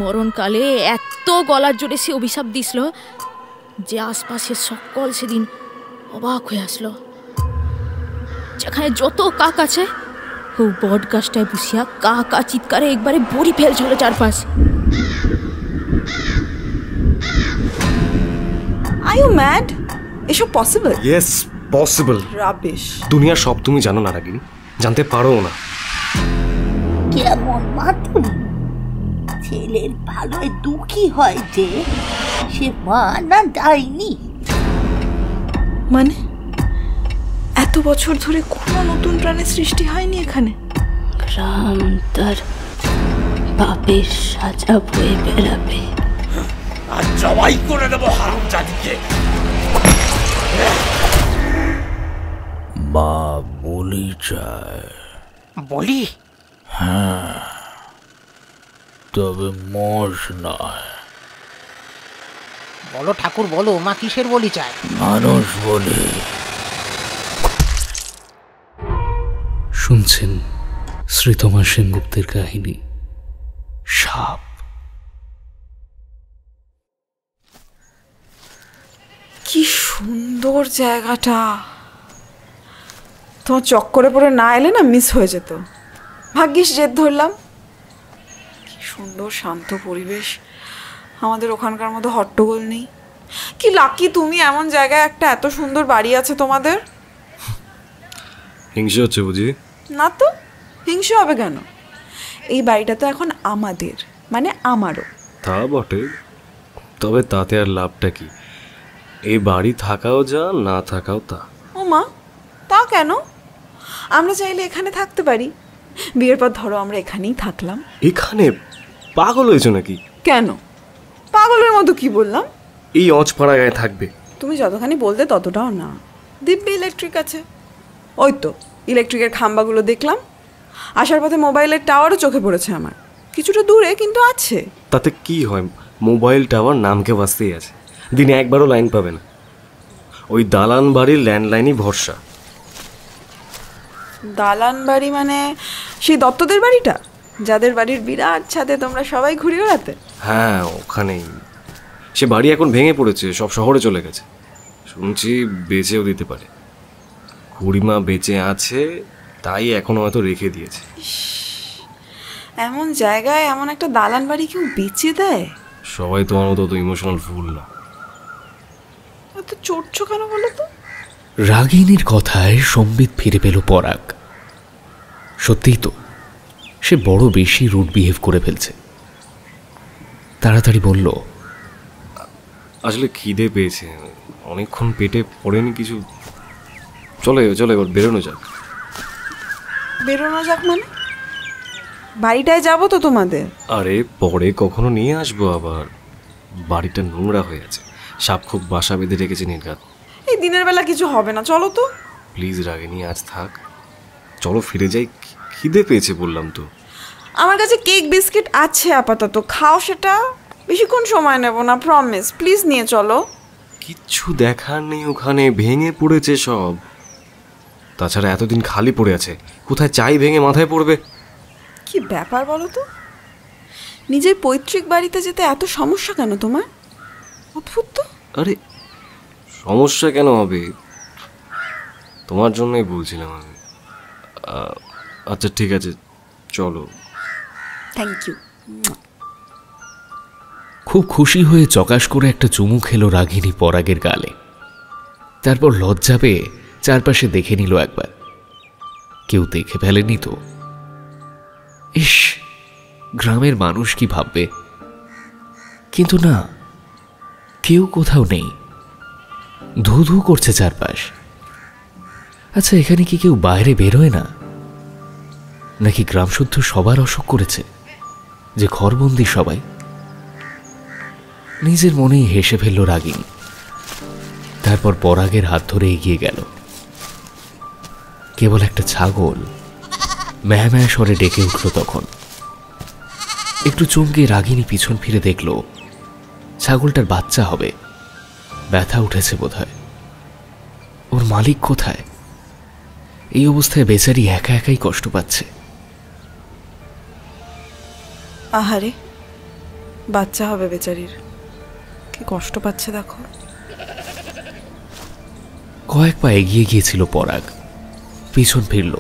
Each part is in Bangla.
মরণকালে এত গলার জোরে সে অভিশাপ দিছিল যে আশপাশের সকল সেদিন অবাক হয়ে আসলো। যেখানে যত কাক আছে ও বট গাছটায় বসিয়া কা কা চিৎকারে একবারে ভরি ফেলছিল চারপাশ। Are you mad? এসব পসিবল? Yes possible. রাবিশ। দুনিয়ার সব তুমি জানো না রাগিনী, জানতে পারো না। কেমন মাতুলি ছেলের ভালোয় দুঃখী হয় যে সে মা না ডাইনি। মানে এত বছর ধরে কোনো নতুন প্রাণের সৃষ্টি হয়নি এখানে? রাম তার বাপের সাজা বয়ে বেড়াবে। আর জবাই করে দেবো হারামজাদিকে। মা বলি চায়। বলি? হ্যাঁ, তবে মোষ নয়। বলো ঠাকুর বলো, মা কিসের বলি চায়? মানুষ বলি। শুনছেন শ্রীতমা সেনগুপ্তের কাহিনী সাপ। কি সুন্দর জায়গাটা। তোমার চক্করে পড়ে না এলে না মিস হয়ে যেত। ভাগ্যিস জেদ ধরলাম। কি সুন্দর শান্ত পরিবেশ, আমাদের ওখানকার মতো হট্টগোল নেই। কি লাকি তুমি, এমন জায়গায় একটা এত সুন্দর বাড়ি আছে তোমাদের। হিংসা হচ্ছে বুঝি? না তো, হিংসা হবে কেন? এই বাড়িটা তো এখন আমাদের, মানে আমারও। তা বটে, তবে তাতে আর লাভটা কি? এই বাড়ি থাকাও যা, না থাকাও তা। ও মা, তা কেন? আমরা চাইলে এখানে থাকতে পারি। বিয়ের পর ধরো আমরা এখানেই থাকলাম। এখানে? পাগল হয়েছো নাকি? কেন পাগলের মতো কি বললাম? এই অজপাড়া গায়ে থাকবে? তুমি যতখানি বলতে ততটাও না। দিব্যি ইলেকট্রিক আছে। ওই তো ইলেকট্রিকের খাম্বাগুলো দেখলাম। আসার পথে মোবাইলের টাওয়ারও চোখে পড়েছে আমার, কিছুটা দূরে কিন্তু আছে। তাতে কি হয়, মোবাইল টাওয়ার নামকে বাঁচতেই আছে, দিনে একবারও লাইন পাবে না। ওই দালান বাড়ির ল্যান্ডলাইনই ভরসা। দালান বাড়ি মানে সেই দত্তদের বাড়িটা, যাদের বাড়ির বিরাট ছাদে তোমরা সবাই ঘুরে বেড়াতে? হ্যাঁ ওখানেই। সে বাড়ি এখন ভেঙে পড়েছে, সব শহরে চলে গেছে। শুনছি বেচেও দিতে পারে। খুড়িমা বেঁচে আছে, তাই এখনো হয়তো রেখে দিয়েছে। এমন জায়গায় এমন একটা দালান বাড়ি কেউ বেচে দেয়? সবাই তোমার মতো তো ইমোশনাল ফুল না। এত চড়ছো কেন বলো তো? রাগিনীর কথায় সম্বিত ফিরে পেল পরাগ। সত্যিই তো, সে বড় বেশি রুড বিহেভ করে ফেলছে। তাড়াতাড়ি বলল, আসলে খিদে পেয়েছে, অনেকক্ষণ পেটে পড়েনি কিছু। চলে চলে এবার বেরোনো যাক। বেরোনো যাক মানে? বাড়িটায় যাবো তো তোমাদের? আরে পরে কখনো নিয়ে আসবো আবার। বাড়িটা নোংরা হয়ে আছে, সাপ খুব বাসা বেঁধে রেখেছে নির্ঘাত। এই দিনের বেলা কিছু হবে না, চলো তো। প্লিজ রাগিনী আজ থাক, চলো ফিরে যাই। খিদে পেয়েছে বললাম তো। আমার কাছে কেক বিস্কিট আছে আপাতত, খাও সেটা। বেশিক্ষণ সময় নেব না, প্রমিস। প্লিজ নিয়ে চলো। কিচ্ছু দেখার নেই ওখানে, ভেঙে পড়েছে সব। তাছাড়া এতদিন খালি পড়ে আছে, কোথায় চাই ভেঙে মাথায় পড়বে। কি ব্যাপার বলো তো, নিজের পৈতৃক বাড়িতে যেতে এত সমস্যা কেন তোমার? অদ্ভুত তো। আরে সমস্যা কেন হবে, তোমার জন্যই বলছিলাম আমি। আচ্ছা ঠিক আছে চলো। Thank you. খুব খুশি হয়ে চকাশ করে একটা চুমু খেলো রাগিনী পরাগের গালে। তারপর লজ্জা পেয়ে চারপাশে দেখে নিল একবার, কেউ দেখে ফেলেনি তো। ইস, গ্রামের মানুষ কি ভাববে? কিন্তু না, কেউ কোথাও নেই। ধু ধু করছে চারপাশ। আচ্ছা, এখানে কি কেউ বাইরে বেরোয় না? নাকি গ্রাম শুদ্ধ সবার অসুখ করেছে যে ঘরবন্দি সবাই? নিজের মনেই হেসে ফেলল রাগিনী। তারপর পরাগের হাত ধরে এগিয়ে গেল। কেবল একটা ছাগল ম্যাঁ ম্যাঁ স্বরে ডেকে উঠল তখন। একটু চমকে রাগিনী পিছন ফিরে দেখল ছাগলটার বাচ্চা হবে। ব্যথা উঠেছে বোধহয়। ওর মালিক কোথায়? এই অবস্থায় বেচারি একা একাই কষ্ট পাচ্ছে। আহারে, বাচ্চা হবে বেচারির, কি কষ্ট পাচ্ছে দেখো। কয়েক পা এগিয়ে গিয়েছিল পরাগ, পিছন ফিরল,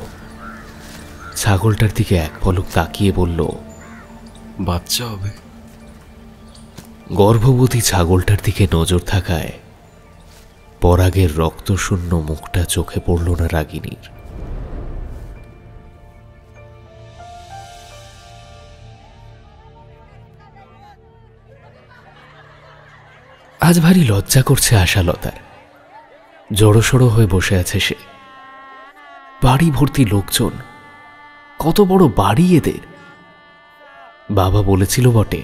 ছাগলটার দিকে এক পলক তাকিয়ে বলল, বাচ্চা হবে। গর্ভবতী ছাগলটার দিকে নজর থাকায় পরাগের রক্তশূন্য মুখটা চোখে পড়ল না রাগিনীর। আজ ভারী লজ্জা করছে আশালতার। জড়সড়ো হয়ে বসে আছে সে। বাড়ি ভর্তি লোকজন, কত বড় বাড়ি এদের। বাবা বলেছিল বটে,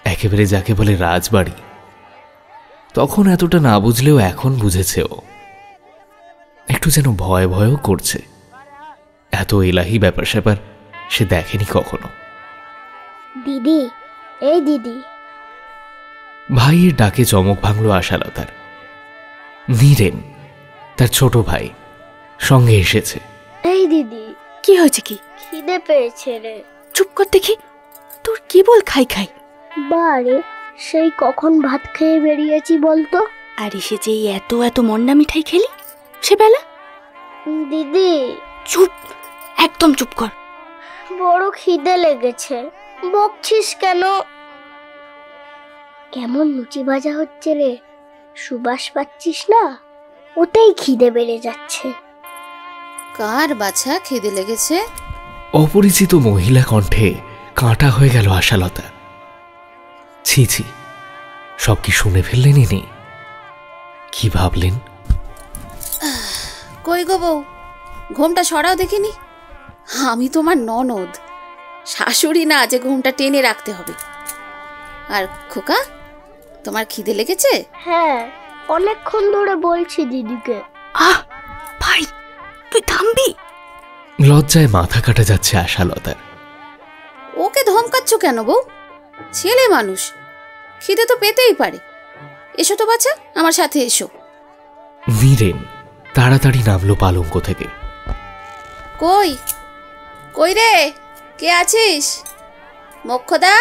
একেবারে যাকে বলে রাজবাড়ি। তখন এতটা না বুঝলেও এখন বুঝেছে ও। একটু যেন ভয় ভয়ও করছে। এত এলাহি ব্যাপার স্যাপার সে দেখেনি কখনো। দিদি, এই দিদি। ভাইয়ের ডাকে চমক ভাঙল আশালতার। নীরেন, তার ছোট ভাই, সঙ্গে এসেছে। এই দিদি, কি হয়েছে? কি খিদে পেয়েছে রে। চুপ কর দেখি, তোর কি বল খাই খাই। বারে, সেই কখন ভাত খেয়ে বেরিয়েছি বলতো। আর এসে যে এত এত মন্ডা মিঠাই খেলি সে বেলা। দিদি চুপ, একদম চুপ কর। বড় খিদে লেগেছে, বকছিস কেন? কেমন লুচি ভাজা হচ্ছে রে, সুবাস পাচ্ছিস না? ওতেই খিদে বেড়ে যাচ্ছে। কার বাছা খিদে লেগেছে? অপরিচিত মহিলা কণ্ঠে কাঁটা হয়ে গেল আশালতা। ছি ছি, সব কি শুনে ফেললেন ইনি? কি ভাবলেন? কই গো বউ, ঘুমটা সরাও দেখিনি। আমি তোমার ননদ, শাশুড়ি না যে ঘুমটা টেনে রাখতে হবে। আর খোকা, তোমার খিদে লেগেছে? হ্যাঁ, অনেকক্ষণ ধরে বলছি দিদিকে। আহ ভাই, তুই থামবি? লজ্জায় মাথা কাটা যাচ্ছে আশালতার। ওকে ধমকাচ্ছ কেন বউ? ছেলে মানুষ, খিদে তো পেতেই পারে। এসো তো বাচ্চা, আমার সাথে এসো। নীরেন তাড়াতাড়ি নামলো পালঙ্ক থেকে। কই কই রে, কে আছিস? মোক্ষদা,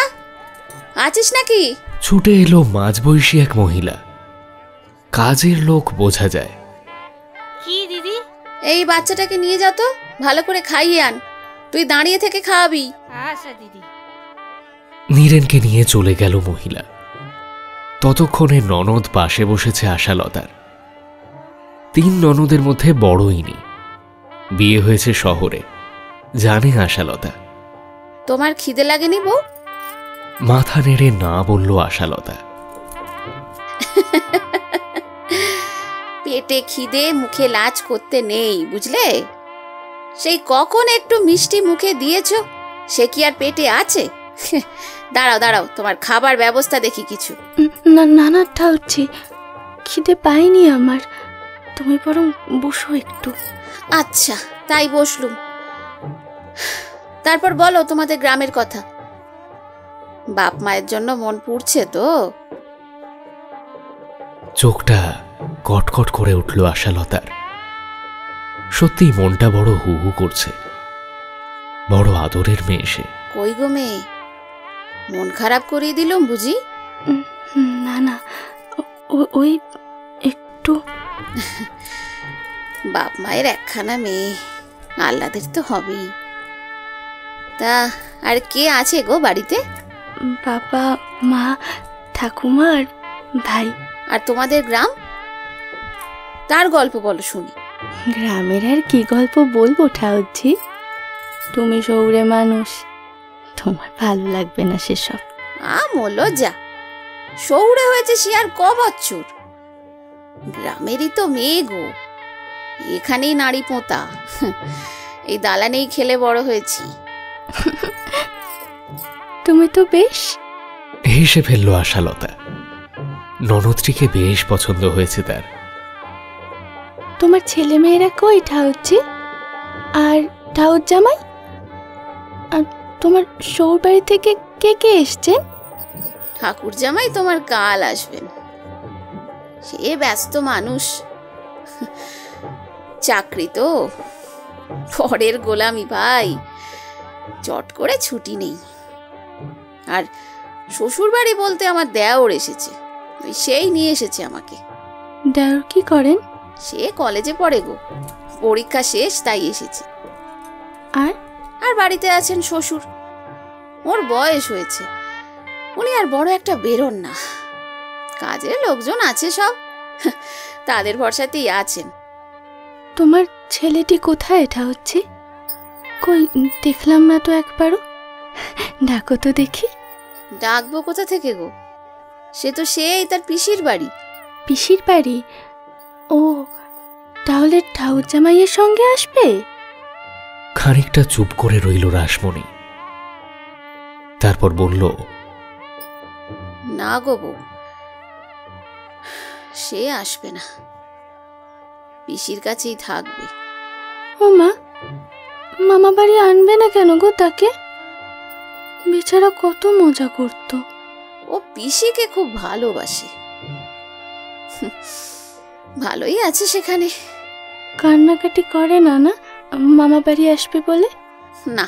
আছিস নাকি? ছুটে এলো মাঝবয়সী এক মহিলা। কাজের লোক বোঝা যায়। কি দিদি? এই বাচ্চাটাকে নিয়ে যা তো, ভালো করে খাইয়ে আন। তুই দাঁড়িয়ে থেকে খাওয়াবি। আচ্ছা দিদি। নীরেনকে নিয়ে চলে গেল মহিলা। ততক্ষণে ননদ পাশে বসেছে আশালতার। 3 ননদের মধ্যে বড় ইনি। বিয়ে হয়েছে শহরে, জানে আশালতা। তোমার খিদে লাগেনি বউ? মাথা নেড়ে না বলল আশালতা। পেটে খিদে, মুখে লাজ করতে নেই, বুঝলে? সেই কখন একটু মিষ্টি মুখে দিয়েছ, সে কি আর পেটে আছে? দাঁড়াও দাঁড়াও, তোমার খাবার ব্যবস্থা দেখি কিছু। না না না, হচ্ছে খিদে পাইনি আমার। তুমি বরং বসো একটু। আচ্ছা, তাই বসলুম। তারপর বলো তোমাদের গ্রামের কথা। বাপ মায়ের জন্য মন পুড়ছে তো? চোখটা কটকট করে উঠল আশালতার। সত্যি মনটা বড় হু হু করছে। বড় আদরের মেয়ে সে। কই গো মেয়ে, মন খারাপ করিয়ে দিলুম বুঝি? না না, ওই একটু। বাপ মায়ের একখানা মেয়ে, আহ্লাদের তো হবেই। তা আর কে আছে গো বাড়িতে? বাবা, মা, ঠাকুমা আর ভাই। আর তোমাদের গ্রাম, তার গল্প বলো শুনি। গ্রামের আর কি গল্প বলবো ঠাউজি? তুমি শহুরে মানুষ, তোমার ভালো লাগবে না সেসব। আমলো যা, শহুরে হয়েছে সে আর ক বছর। গ্রামেরই তো মেয়ে গো, এখানেই নাড়ি পোঁতা। এই দালানেই খেলে বড় হয়েছি। তুমি তো বেশ। হেসে ফেলল আশালতা। ননদটিকে বেশ পছন্দ হয়েছে তার। তোমার ছেলে মেয়েরা কই ঠাউজি? আর ঠাউর জামাই? আর তোমার শহুর বাড়ি থেকে কে কে এসছেন? ঠাকুর জামাই তোমার কাল আসবেন, সে ব্যস্ত মানুষ। চাকরি তো, পরের গোলামি ভাই, চট করে ছুটি নেই। আর শ্বশুর বাড়ি বলতে আমার দেওর এসেছে, ওই সেই নিয়ে এসেছে আমাকে। দেওর কি করেন? সে কলেজে পড়ে গো, পরীক্ষা শেষ তাই এসেছে। আর বাড়িতে আছেন শ্বশুর, ওর বয়স হয়েছে, উনি আর বড় একটা বেরোন না। কাজের লোকজন আছে সব, তাদের ভরসাতেই আছেন। তোমার ছেলেটি কোথায় এটা হচ্ছে? কই দেখলাম না তো একবারও, ডাকো তো দেখি। ডাকবো কোথা থেকে গো, সে তো সেই তার পিসির বাড়ি। পিসির বাড়ি? ও, তাহলে ঠাকুর জামাইয়ের সঙ্গে আসবে? খানিকটা চুপ করে রইল রাসমণি, তারপর বলল, না গো বউ, সে আসবে না, পিসির কাছেই থাকবে। ও মা, মামা বাড়ি আনবে না কেন গো তাকে? বেচারা কত মজা করত। ও পিসিকে খুব ভালোবাসে, ভালোই আছে সেখানে। কান্নাকাটি করে না না মামা বাড়ি আসবে বলে? না,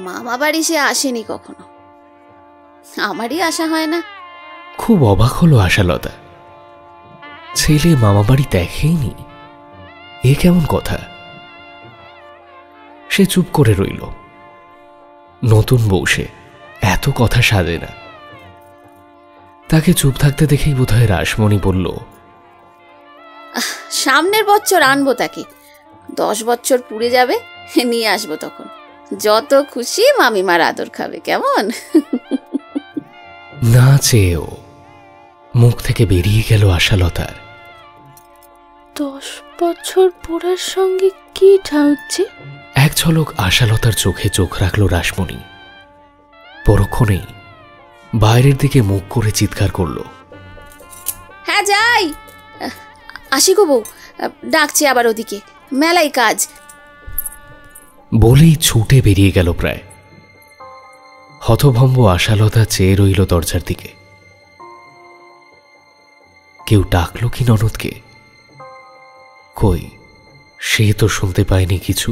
মামা বাড়ি সে আসেনি কখনো, আমারই আসা হয় না। খুব অবাক হলো আশালতা, ছেলে মামা বাড়ি দেখেইনি, এ কেমন কথা? সে চুপ করে রইল। নতুন বউ সে, এত কথা সাজে না। তাকে চুপ থাকতে দেখেই বোধহয় রাসমণি বলল, সামনের বছর আনবো তাকে, 10 বছর পুড়ে যাবে, নিয়ে আসবো তখন, যত খুশি মামিমার আদর খাবে, কেমন? না চেয়েও মুখ থেকে বেরিয়ে গেল আশালতার। 10 বছর পুরার সঙ্গে কি ঠাউচ্ছে? এক ঝলক আশালতার চোখে চোখ রাখল রাসমণি, পরক্ষণেই বাইরের দিকে মুখ করে চিৎকার করল, হ্যাঁ যাই, আসি গো বউ, ডাকছে আবার ওদিকে, মেলাই কাজ। বলেই ছুটে বেরিয়ে গেল প্রায়। হতভম্ব আশালতা চেয়ে রইল দরজার দিকে। কেউ ডাকল কি ননদকে? কই, সে তো শুনতে পায়নি কিছু।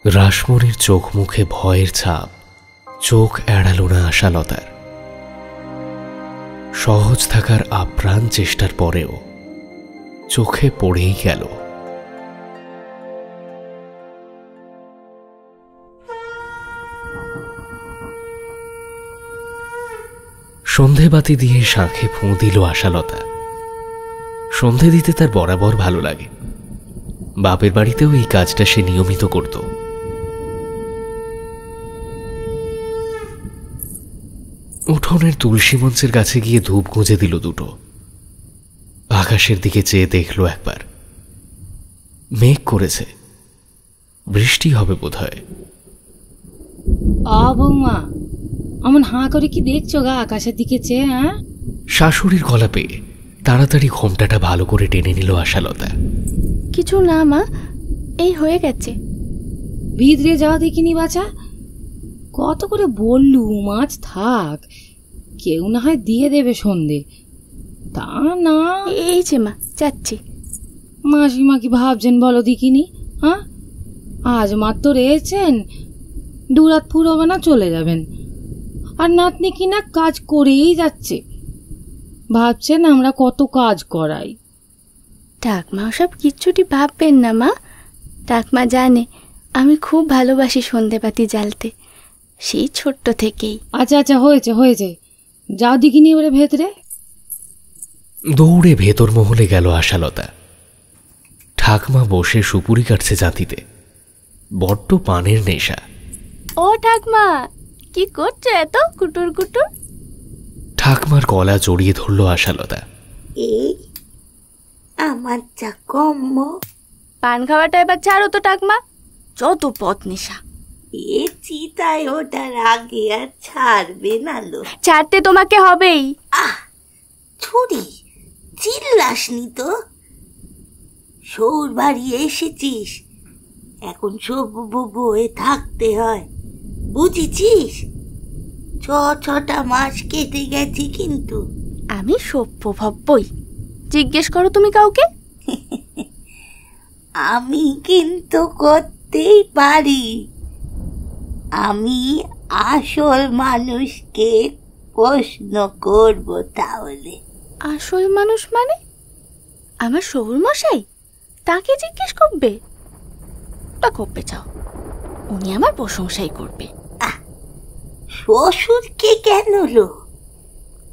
রাসমণির চোখ মুখে ভয়ের ছাপ, চোখ এড়াল না আশালতার। সহজ থাকার আপ্রাণ চেষ্টার পরেও চোখে পড়েই গেল। সন্ধেবাতি দিয়ে শাঁখে ফুঁ দিল আশালতা। সন্ধে দিতে তার বরাবর ভালো লাগে, বাপের বাড়িতেও এই কাজটা সে নিয়মিত করত। উঠোনের তুলসী মঞ্চের কাছে গিয়ে ধূপ গুঁজে দিল দুটো। আকাশের দিকে চেয়ে দেখল একবার, মেঘ করেছে, বৃষ্টি হবে বোধহয়। বৌমা, অমন হাঁ করে কি দেখছো গা আকাশের দিকে চেয়ে? হ্যাঁ, শাশুড়ির গলা পেয়ে তাড়াতাড়ি ঘোমটাটা ভালো করে টেনে নিল আশালতা। কিছু না মা, এই হয়ে গেছে। ভিতরে যাওয়া দেখিনি বাছা, কত করে বললু মাছ থাক, কেউ না হয় দিয়ে দেবে সন্ধে, তা না। এই যে মা যাচ্ছি। মাসিমা কি ভাবছেন বলো দেখিনি? হ্যাঁ, আজ মাত্র রয়েছেন, দুরাত ফুরোবে না চলে যাবেন, আর নাতনি কিনা কাজ করেই যাচ্ছে, ভাবছেন আমরা কত কাজ করাই। ঠাকমা সব কিচ্ছুটি ভাববেন না মা, ঠাকমা জানে আমি খুব ভালোবাসি সন্ধেবাতি জ্বালতে, সেই ছোট্ট থেকেই। আচ্ছা আচ্ছা, হয়েছে হয়েছে, যাও দেখিনি এবারে ভেতরে। দৌড়ে ভেতর মহলে গেল আশালতা। ঠাকমা বসে সুপুরি কাটছে জাতিতে, বড্ড পানের নেশা। ও ঠাকমা, কি করছো এত কুটুর কুটুর? ঠাকমার গলা জড়িয়ে ধরল আশালতা। এই আমার চা কম্ম। পান খাওয়াটা এবার ছাড়ো তো ঠাকমা, যত পথ নেশা। এ চিতায় ওটার আগে আর ছাড়বে না লো। ছাড়তে তোমাকে হবেই। ছুরি চিল্লাসনি তো, সৌর বাড়ি এসেছিস, এখন সব বয়ে থাকতে হয়, বুঝেছিস? 6 মাস কেটে গেছে কিন্তু। আমি সভ্য ভাববই, জিজ্ঞেস করো তুমি কাউকে। আমি কিন্তু করতেই পারি, আমি আসল মানুষকে প্রশ্ন করব তাহলে। আসল মানুষ মানে আমার শ্বশুর মশাই? তাকে জিজ্ঞেস করবে? তা করবে চাও, উনি আমার প্রশংসাই করবে। শ্বশুরকে কেন লো?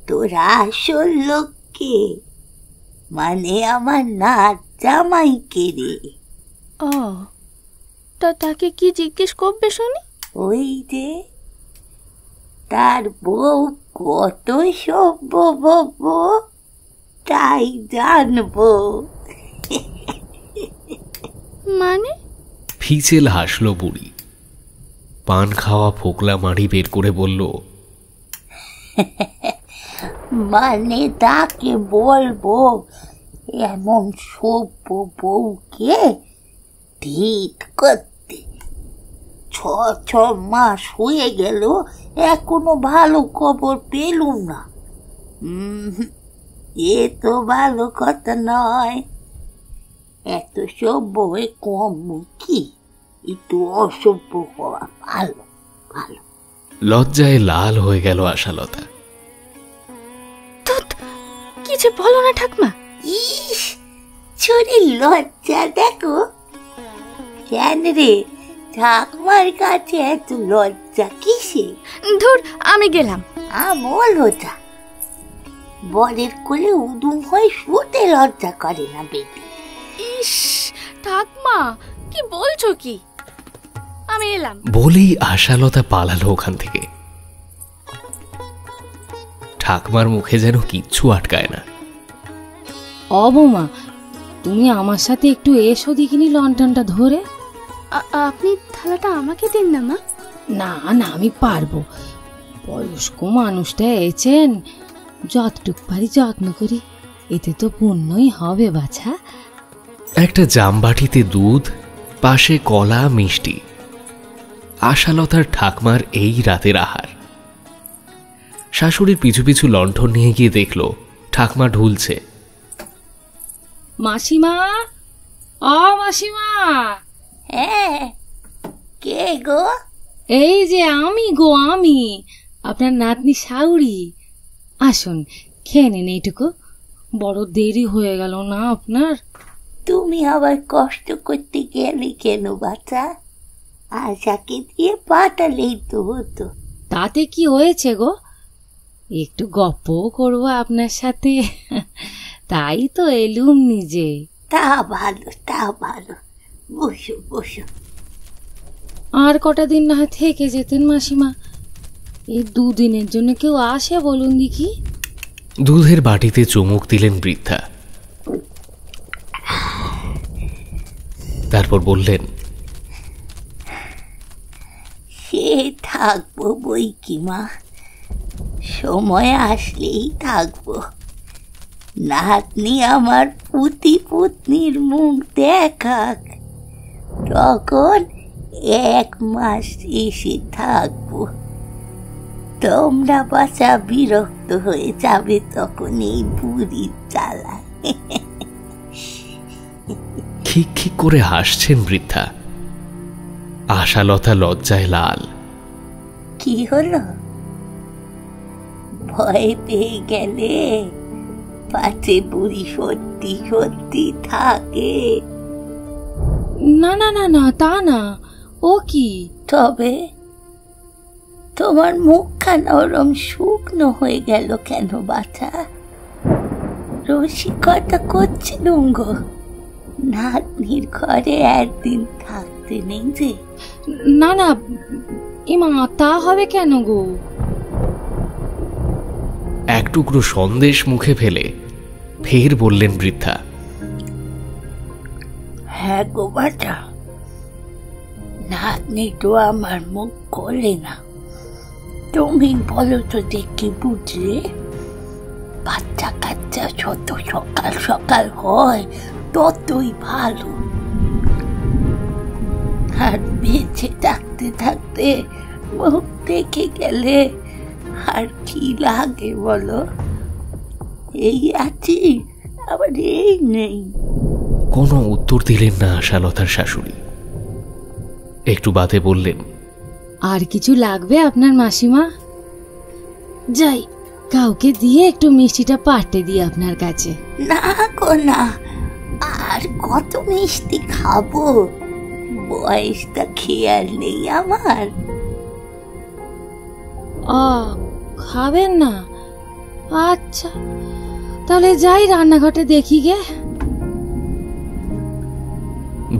তোর আসল লোককে, মানে আমার নাচ জামাইকে রে। ও, তা তাকে কি জিজ্ঞেস করবে শুনি? ওই যে তার বউ কত সভ্য ববো, তাই জানবো। মানে? ফিচেল হাসলো বুড়ি, পান খাওয়া ফোকলা মাড়ি বের করে বলল, মানে তাকে বলবো এমন সভ্য বউকে ঠিক করতে। 6 মাস হয়ে গেল, এখনো ভালো খবর পেলুম না। এ তো ভালো কথা নয়। এত সভ্য হয়ে কম কি, একটু অসভ্য হওয়া ভালো ভালো। লজ্জায় লাল হয়ে গেল আশালতা। কি যে বলো না ঠাকমা। ইস, চুরি লজ্জা দেখো। কেন রে, ঠাকমার কাছে এত লজ্জা কিসে? ধুর, আমি গেলাম। আমল হতা বরের কোলে উদুম হয়ে শুতে লজ্জা করে না বেটি। ইস ঠাকমা, কি বলছো কি? আমি এলাম বলেই আশালতা পালালো ওখান থেকে। ঠাকমার মুখে যেন কিচ্ছু আটকায় না। অবমা, তুমি আমার সাথে একটু এসো দেখিনি লন্ঠনটা ধরে। আপনি থালাটা আমাকে দিন না মা। না না, আমি পারবো। বয়স্ক মানুষটা এসেছেন, যতটুক পারি যত্ন করি, এতে তো পুণ্যই হবে বাছা। একটা জামবাটিতে দুধ, পাশে কলা মিষ্টি, আশালতার ঠাকমার এই রাতের আহার। শাশুড়ির পিছু পিছু লণ্ঠন নিয়ে গিয়ে দেখল ঠাকমা ঢুলছে। মাসিমা, ও মাসিমা। হ্যাঁ, কে গো? এই যে আমি গো, আমি আপনার নাতনি শাউরি। আসুন, খেয়ে নিন এইটুকু, বড় দেরি হয়ে গেল না আপনার? তুমি আবার কষ্ট করতে গেলে কেন বাচ্চা? আশাকে দিয়ে পাঠালেই তো হতো। তাতে কি হয়েছে গো, একটু গপ্পও করবো আপনার সাথে, তাই তো এলুম নিজে। তা ভালো, তা ভালো, বসো বসো। আর কটা দিন না হয় থেকে যেতেন মাসিমা। এই 2 দিনের জন্য কেউ আসে বলুন দেখি? দুধের বাটিতে চুমুক দিলেন বৃদ্ধা, তারপর বললেন, সে থাকবো বই কি মা, সময় আসলেই থাকবো। নাতনি আমার পুতি পুতনির মুখ দেখাক, তখন 1 মাস এসে থাকবো। তোমরা বাচ্চা বিরক্ত হয়ে যাবে তখন এই বুড়ির জ্বালায়। খিক খিক করে হাসছেন বৃদ্ধা। আশালতা লজ্জায় লাল। কি হলো, ভয় পেয়ে গেলে? পাছে বুড়ি সত্যি সত্যি থাকে? না না না না, তা না। ও কি? তবে তোমার মুখখানা ওরম শুকনো হয়ে গেল কেন বাছা? রসিকতা করছিলুম গো, নাতনির ঘরে একদিন থাকতে নেই যে। না না ইমা, তা হবে কেন গো? এক টুকরো সন্দেশ মুখে ফেলে ফের বললেন বৃদ্ধা, হ্যাঁ গো বাছা, নাতনি তো আমার মুখ খোলে না। তুমি বলো তো দেখি, বুঝলে? বাচ্চা কাচ্চা যত সকাল সকাল হয় ততই ভালো। আর বেঁচে থাকতে থাকতে মুখ দেখে গেলে আর কি লাগে বলো? এই আছি, আবার এই নেই। কোনো উত্তর দিলেন না আশালতার শাশুড়ি। একটু বাদে বললেন, আর কিছু লাগবে আপনার মাসিমা? যাই, কাউকে দিয়ে একটু মিষ্টিটা পাঠিয়ে দিই আপনার কাছে। না গো না, আর কত মিষ্টি খাবো, বয়সটা খেয়াল নেই আমার। খাবেন না? আচ্ছা, তাহলে যাই রান্নাঘরে দেখি গে।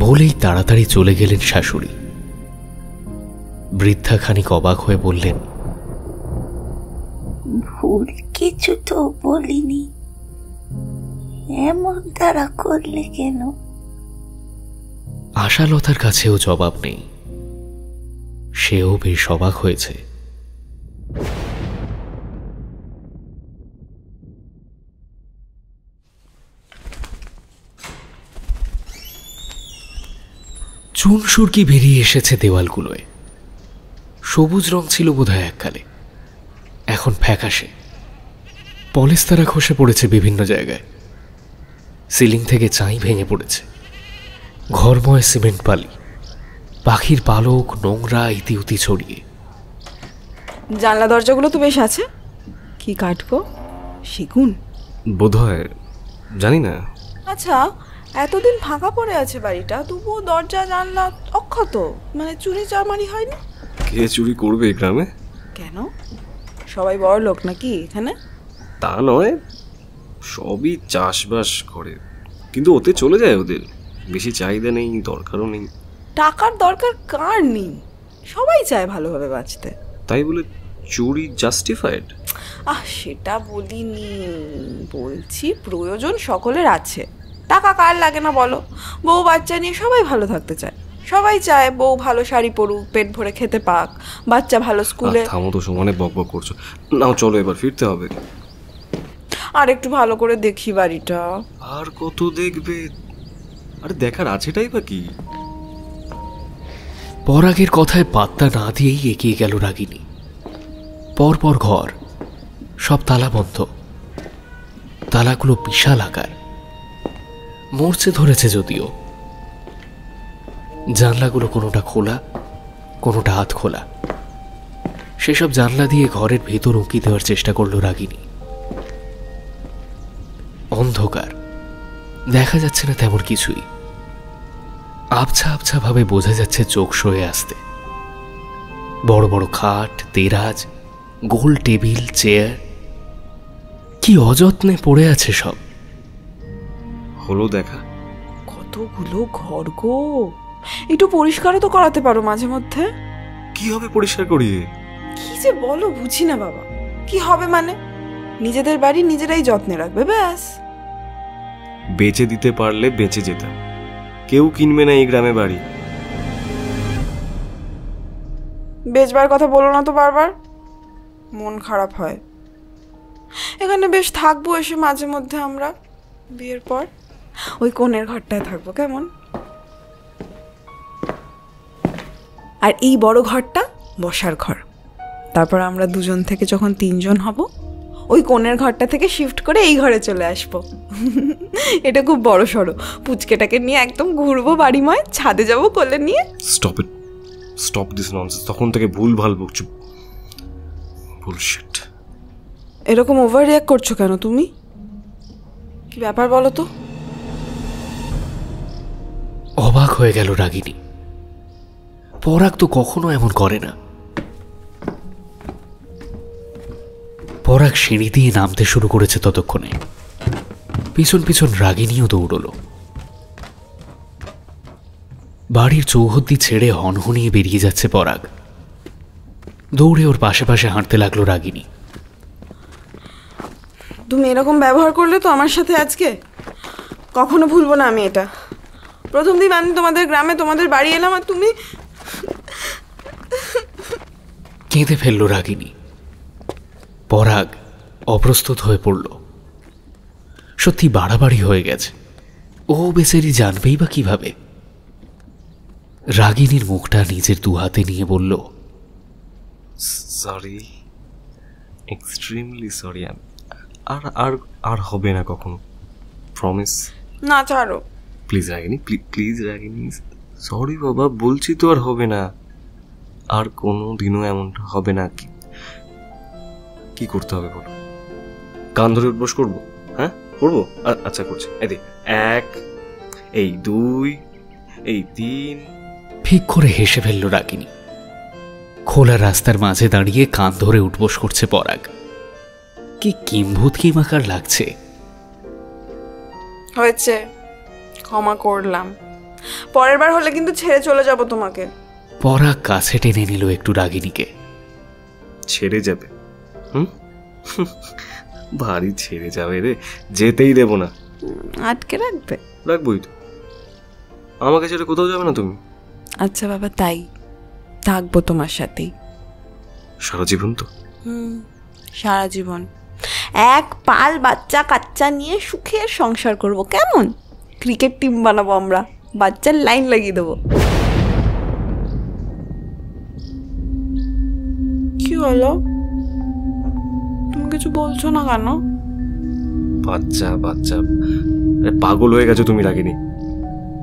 বলেই তাড়াতাড়ি চলে গেলেন শাশুড়ি। বৃদ্ধা খানিক অবাক হয়ে বললেন, ভুল কিছু তো বলিনি, এমন তারা করলে কেন? আশালতার কাছেও জবাব নেই। সেও বেশ অবাক হয়েছে। চুন সুরকি বেরিয়ে এসেছে দেওয়ালগুলোয়। সবুজ রং ছিল বোধহয় এককালে, এখন ফ্যাকাশে। পলেস্তারা খসে পড়েছে বিভিন্ন জায়গায়। সিলিং থেকে চাই ভেঙে পড়েছে। ঘরময় সিমেন্ট বালি, পাখির পালক, নোংরা ইতিউতি ছড়িয়ে। জানলা দরজাগুলো তো বেশ আছে। কি কাঠ গো? সেগুন বোধহয়, জানি না। আচ্ছা, এতদিন ফাঁকা পড়ে আছে বাড়িটা, তবুও দরজা জানলা অক্ষত, মানে চুরি চামারি হয়নি? কে চুরি করবে এই গ্রামে? কেন, সবাই বড় লোক নাকি এখানে? তা নয়, সবই চাষবাস করে, কিন্তু ওতে চলে যায় ওদের। বেশি চাহিদা নেই, দরকারও নেই। টাকার দরকার কার নেই? সবাই চায় ভালোভাবে বাঁচতে। তাই বলে চুরি জাস্টিফাইড? সেটা বলিনি, বলছি প্রয়োজন সকলের আছে। টাকা কার লাগে না বলো? বউ বাচ্চা নিয়ে সবাই ভালো থাকতে চায়। সবাই চায় বউ ভালো শাড়ি পরুক, পেট ভরে খেতে পাক, বাচ্চা ভালো স্কুলে। থামো তো, সমানে বকবক করছো। নাও চলো, এবার ফিরতে হবে। আর একটু ভালো করে দেখি বাড়িটা। আর কত দেখবে? আরে দেখার আছেটাই বা কি? পরাগের কথায় পাত্তা না দিয়েই এগিয়ে গেল রাগিনী। পরপর ঘর, সব তালা বন্ধ। তালাগুলো বিশাল আকার, মরচে ধরেছে যদিও। জানলাগুলো কোনোটা খোলা, কোনোটা হাত খোলা। সেসব জানলা দিয়ে ঘরের ভেতর উঁকি দেওয়ার চেষ্টা করলো রাগিনী। অন্ধকার, দেখা যাচ্ছে না তেমন কিছুই। আবছা আবছা ভাবে বোঝা যাচ্ছে চোখ সয়ে আসতে। বড় বড় খাট, দেরাজ, গোল টেবিল, চেয়ার, কি অযত্নে পড়ে আছে সব। হলো দেখা। কতগুলো ঘর গো, একটু পরিষ্কারও তো করাতে পারো মাঝে মধ্যে। কি হবে পরিষ্কার করিয়ে? কি যে বলো, বুঝি না বাবা। কি হবে মানে? নিজেদের বাড়ি নিজেরাই যত্নে রাখবে, ব্যাস। বেচে দিতে পারলে বেঁচে যেতাম। কেউ কিনবে না এই গ্রামে বাড়ি। বেচবার কথা বলো না তো বারবার, মন খারাপ হয়। এখানে বেশ থাকবো এসে মাঝে মধ্যে আমরা। বিয়ের পর ওই কোণের ঘরটায় থাকবো, কেমন? আর এই বড় ঘরটা বসার ঘর। তারপর আমরা দুজন থেকে যখন 3 জন হব, ওই কোণের ঘরটা থেকে শিফট করে এই ঘরে চলে আসবো। এটা খুব বড় সড়ো। পুচকেটাকে নিয়ে একদম ঘুরবো বাড়িময়, ছাদে যাবো কোলে নিয়ে। Stop it, stop this nonsense. তখন থেকে ভুল ভাল বকছো। বুলশিট। এরকম ওভার রিঅ্যাক্ট করছো কেন তুমি? কি ব্যাপার বলো তো? অবাক হয়ে গেল রাগিনী। পরাগ তো কখনো এমন করে না। পরাগ সিঁড়ি দিয়ে নামতে শুরু করেছে ততক্ষণে। পিছন পিছন রাগিনীও দৌড়ল। বাড়ির চৌহদ্দি ছেড়ে হনহনিয়ে বেরিয়ে যাচ্ছে পরাগ। দৌড়ে ওর পাশে পাশে হাঁটতে লাগলো রাগিনী। তুমি এরকম ব্যবহার করলে তো আমার সাথে আজকে, কখনো ভুলবো না আমি এটা। প্রথম দিন আমি তোমাদের গ্রামে তোমাদের বাড়ি এলাম আর তুমি। কেঁদে ফেলল রাগিনী। পরাগ অপ্রস্তুত হয়ে পড়ল। সত্যি বাড়াবাড়ি হয়ে গেছে। ও বেচারি জানবেই বা কিভাবে। রাগিনীর মুখটা নিজের 2 হাতে নিয়ে বলল, সরি, এক্সট্রিমলি সরি। আর আর আর হবে না কখনো, প্রমিস। না ছাড়ো please Ragini, please Ragini. Sorry বাবা, বলছি তো আর হবে না। আর কোনো দিনও এমনটা হবে না। কি করতে হবে বলো? কান ধরে উঠবোস করবো? হ্যাঁ করবো, আচ্ছা করছি। এই 1, এই 2, এই 3। ঠিক করে হেসে ফেলল রাগিনী। খোলা রাস্তার মাঝে দাঁড়িয়ে কান ধরে উঠবোস করছে পরাগ। কি কিম্ভূত কিমাকার লাগছে। হয়েছে, ক্ষমা করলাম, পরের বার হলে কিন্তু ছেড়ে চলে যাব তোমাকে। পরাগ কাছে টেনে নিল একটু রাগিনীকে। ছেড়ে যাবে? ভারী ছেড়ে যাবে রে, যেতেই দেব না। আটকে রাখবে? রাখবই তো, আমাকে ছেড়ে কোথাও যাবে না তুমি। আচ্ছা বাবা, তাই থাকবো তোমার সাথেই সারা জীবন। তো সারা জীবন এক পাল বাচ্চা কাচ্চা নিয়ে সুখে সংসার করব। কেমন? ক্রিকেট টিম বানাবো আমরা, বাচ্চার লাইন লাগিয়ে দেবো। কি হলো, তুমি কিছু বলছো না কেন? বাচ্চা বাচ্চা, পাগল হয়ে গেছো তুমি রাগিনী।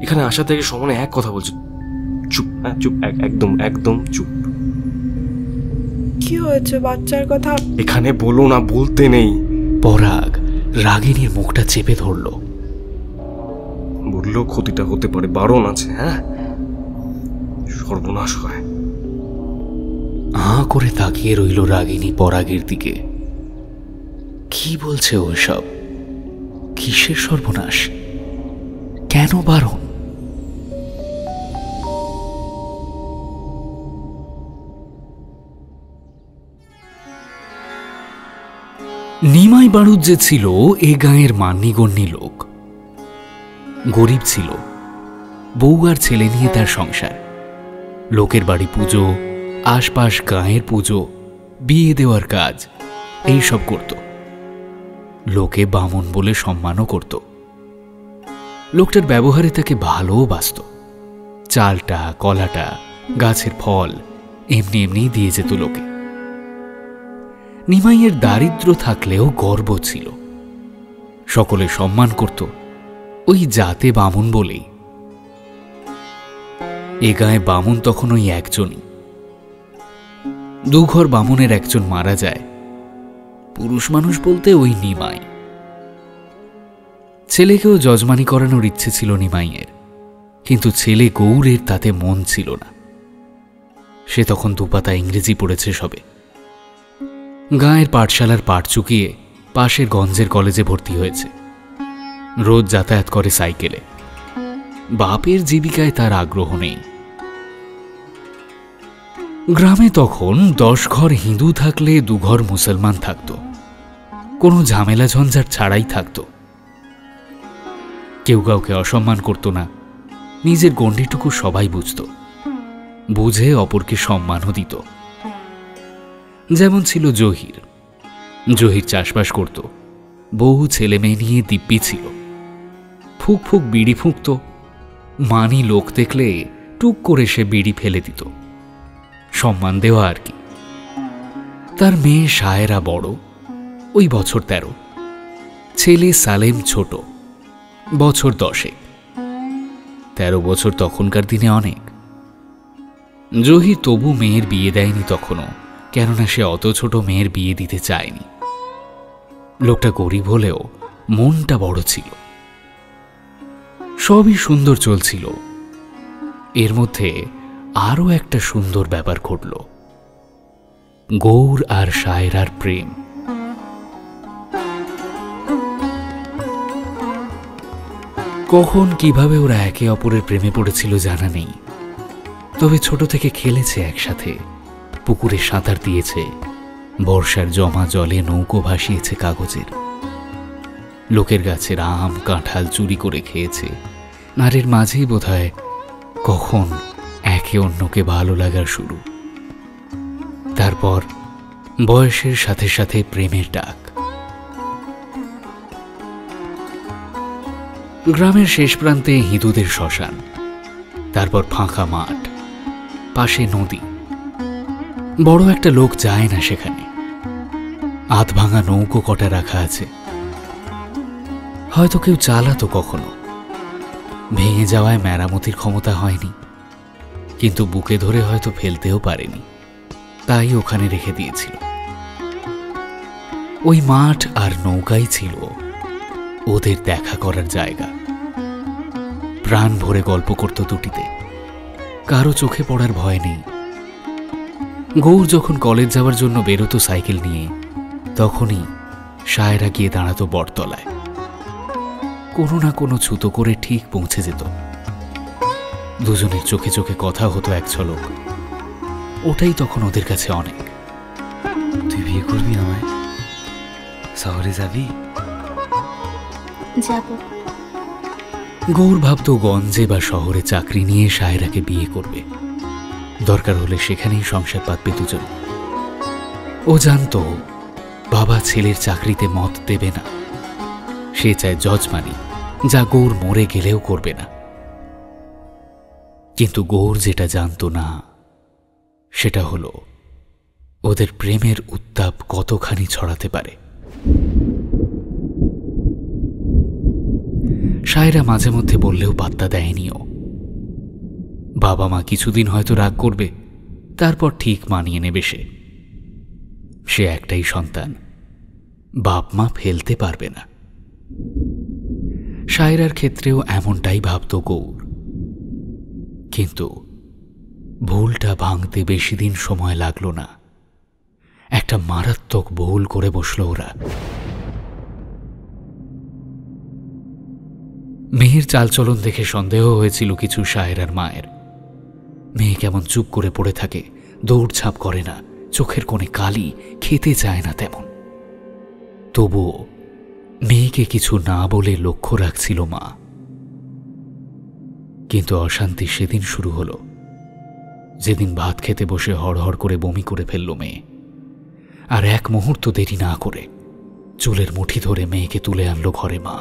এখানে আসা থেকে সমানে এক কথা বলছো। চুপ, হ্যাঁ চুপ, একদম একদম চুপ। কি হয়েছে? বাচ্চার কথা এখানে বলো না, বলতে নেই। পরাগ রাগিনীর মুখটা চেপে ধরল। বললেও ক্ষতিটা হতে পারে, বারণ আছে। হ্যাঁ, সর্বনাশ হয়। হাঁ করে তাকিয়ে রইল রাগিনী পরাগের দিকে। কি বলছে ওসব? কিসের সর্বনাশ? কেন বারণ? নিমাই বাড়ুদ যে ছিল এ গাঁয়ের মান্যিগণ্যী লোক। গরিব ছিল, বউ আর ছেলে নিয়ে তার সংসার। লোকের বাড়ি পুজো, আশপাশ গাঁয়ের পুজো, বিয়ে দেওয়ার কাজ এইসব করত। লোকে বামন বলে সম্মানও করত। লোকটার ব্যবহারে তাকে ভালোও বাসত। চালটা, কলাটা, গাছের ফল এমনি এমনি দিয়ে যেত লোকে। নিমাইয়ের দারিদ্র থাকলেও গর্ব ছিল। সকলে সম্মান করত ওই জাতে বামুন বলেই। এ গায়ে বামুন তখন ওই একজনই। দুঘর বামুনের একজন মারা যায়। পুরুষ মানুষ বলতে ওই নিমাই। ছেলেকেও যজমানি করানোর ইচ্ছে ছিল নিমাইয়ের, কিন্তু ছেলে গৌরের তাতে মন ছিল না। সে তখন দুপাতা ইংরেজি পড়েছে সবে। গাঁয়ের পাঠশালার পাঠ চুকিয়ে পাশের গঞ্জের কলেজে ভর্তি হয়েছে। রোজ যাতায়াত করে সাইকেলে। বাপের জীবিকায় তার আগ্রহ নেই। গ্রামে তখন 10 ঘর হিন্দু থাকলে 2 ঘর মুসলমান থাকত। কোনো ঝামেলা ঝঞ্ঝাট ছাড়াই থাকত। কেউ কাউকে অসম্মান করত না। নিজের গণ্ডিটুকু সবাই বুঝত, বুঝে অপরকে সম্মানও দিত। যেমন ছিল জহির। জহির চাষবাস করত, বহু ছেলে মেয়ে নিয়ে দিব্যি ছিল। ফুক ফুক বিড়ি ফুঁকত। মানি লোক দেখলে টুক করে সে বিড়ি ফেলে দিত। সম্মান দেওয়া আর কি। তার মেয়ে সায়েরা বড়, ওই বছর 13। ছেলে সালেম ছোট, বছর 10। 13 বছর তখনকার দিনে অনেক। জহির তবু মেয়ের বিয়ে দেয়নি তখনও, কেননা সে অত ছোট মেয়ের বিয়ে দিতে চায়নি। লোকটা গরিব হলেও মনটা বড় ছিল। সবই সুন্দর চলছিল। এর মধ্যে আরও একটা সুন্দর ব্যাপার ঘটল। গৌর আর সায়রার প্রেম। কখন কিভাবে ওরা একে অপরের প্রেমে পড়েছিল জানা নেই, তবে ছোট থেকে খেলেছে একসাথে। পুকুরে সাঁতার দিয়েছে, বর্ষার জমা জলে নৌকো ভাসিয়েছে কাগজের। লোকের গাছের আম কাঁঠাল চুরি করে খেয়েছে। নারীর মাঝেই বোধহয় কখন একে অন্যকে ভালো লাগার শুরু। তারপর বয়সের সাথে সাথে প্রেমের ডাক। গ্রামের শেষ প্রান্তে হিঁদুদের শ্মশান, তারপর ফাঁকা মাঠ, পাশে নদী। বড় একটা লোক যায় না সেখানে। আধ ভাঙা নৌকো কটা রাখা আছে, হয়তো কেউ চালাতো কখনো। ভেঙে যাওয়ায় মেরামতির ক্ষমতা হয়নি, কিন্তু বুকে ধরে হয়তো ফেলতেও পারেনি, তাই ওখানে রেখে দিয়েছিল। ওই মাঠ আর নৌকাই ছিল ওদের দেখা করার জায়গা। প্রাণ ভরে গল্প করত দুটিতে, কারো চোখে পড়ার ভয় নেই। গৌর যখন কলেজ যাওয়ার জন্য বেরোতো সাইকেল নিয়ে, তখনই সায়রা গিয়ে দাঁড়াতো বটতলায়। কোনো না কোনো ছুতো করে ঠিক পৌঁছে যেত। দুজনের চোখে চোখে কথা হতো এক ঝলক। ওটাই তখন ওদের কাছে অনেক। তুই বিয়ে করবি আমায়? শহরে যাবি? যাব। গৌর ভাবত গঞ্জে বা শহরে চাকরি নিয়ে সায়রাকে বিয়ে করবে, দরকার হলে সেখানেই সংসার পাতবে দুজন। ও জানত বাবা ছেলের চাকরিতে মত দেবে না। সে চায় যজমানি, যা গৌর মরে গেলেও করবে না। কিন্তু গৌর যেটা জানত না সেটা হলো ওদের প্রেমের উত্তাপ কতখানি ছড়াতে পারে। সায়রা মাঝে মধ্যে বললেও পাত্তা দেয়নিও। বাবা মা কিছুদিন হয়তো রাগ করবে, তারপর ঠিক মানিয়ে নেবে সে একটাই সন্তান, বাপ মা ফেলতে পারবে না। সায়রার ক্ষেত্রেও এমনটাই ভাবত গৌর। কিন্তু ভুলটা ভাঙতে বেশি দিন সময় লাগলো না। একটা মারাত্মক ভুল করে বসল ওরা। মেয়ের চালচলন দেখে সন্দেহ হয়েছিল কিছু সায়রার মায়ের। মেয়ে কেমন চুপ করে পড়ে থাকে, দৌড়ঝাঁপ করে না, চোখের কোণে কালি, খেতে চায় না তেমন। তবুও মেয়েকে কিছু না বলে লক্ষ্য রাখছিল মা। কিন্তু অশান্তি সেদিন শুরু হলো যেদিন ভাত খেতে বসে হড়হড় করে বমি করে ফেলল মেয়ে। আর এক মুহূর্ত দেরি না করে চুলের মুঠি ধরে মেয়েকে তুলে আনলো ঘরে মা।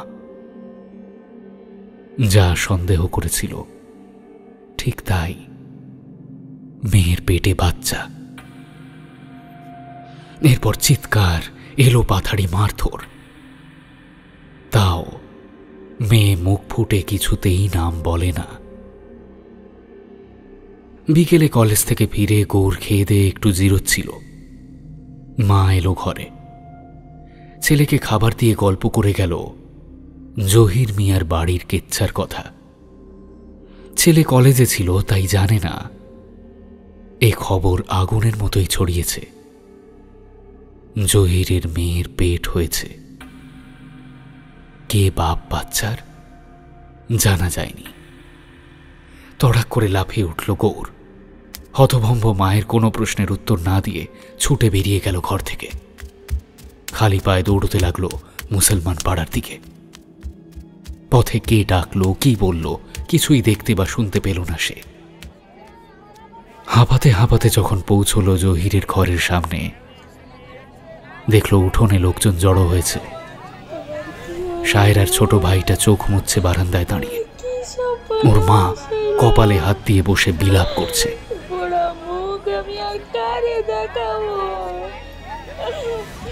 যা সন্দেহ করেছিল ঠিক তাই, মেয়ের পেটে বাচ্চা। এরপর চিৎকার, এলো পাথাড়ি মারধর। তাও মেয়ে মুখ ফুটে কিছুতেই নাম বলে না। বিকেলে কলেজ থেকে ফিরে গৌর খেয়ে দিয়ে একটু জিরোচ্ছিল। মা এলো ঘরে। ছেলেকে খাবার দিয়ে গল্প করে গেল জহির মিয়ার বাড়ির কেচ্ছার কথা। ছেলে কলেজে ছিল তাই জানে না এ খবর আগুনের মতোই ছড়িয়েছে। জহিরের মেয়ের পেট হয়েছে। কে বাপ বাচ্চার জানা যায়নি। তড়াক করে লাফিয়ে উঠল গৌর। হতভম্ব মায়ের কোনো প্রশ্নের উত্তর না দিয়ে ছুটে বেরিয়ে গেল ঘর থেকে। খালি পায়ে দৌড়তে লাগলো মুসলমান পাড়ার দিকে। পথে কে ডাকলো, কি বলল, কিছুই দেখতে বা শুনতে পেল না সে। হাঁপাতে হাঁপাতে যখন পৌঁছল জহিরের ঘরের সামনে, দেখলো উঠোনে লোকজন জড়ো হয়েছে। সায়রার ছোট ভাইটা চোখ মুছছে বারান্দায় দাঁড়িয়ে। ওর মা কপালে হাত দিয়ে বসে বিলাপ করছে।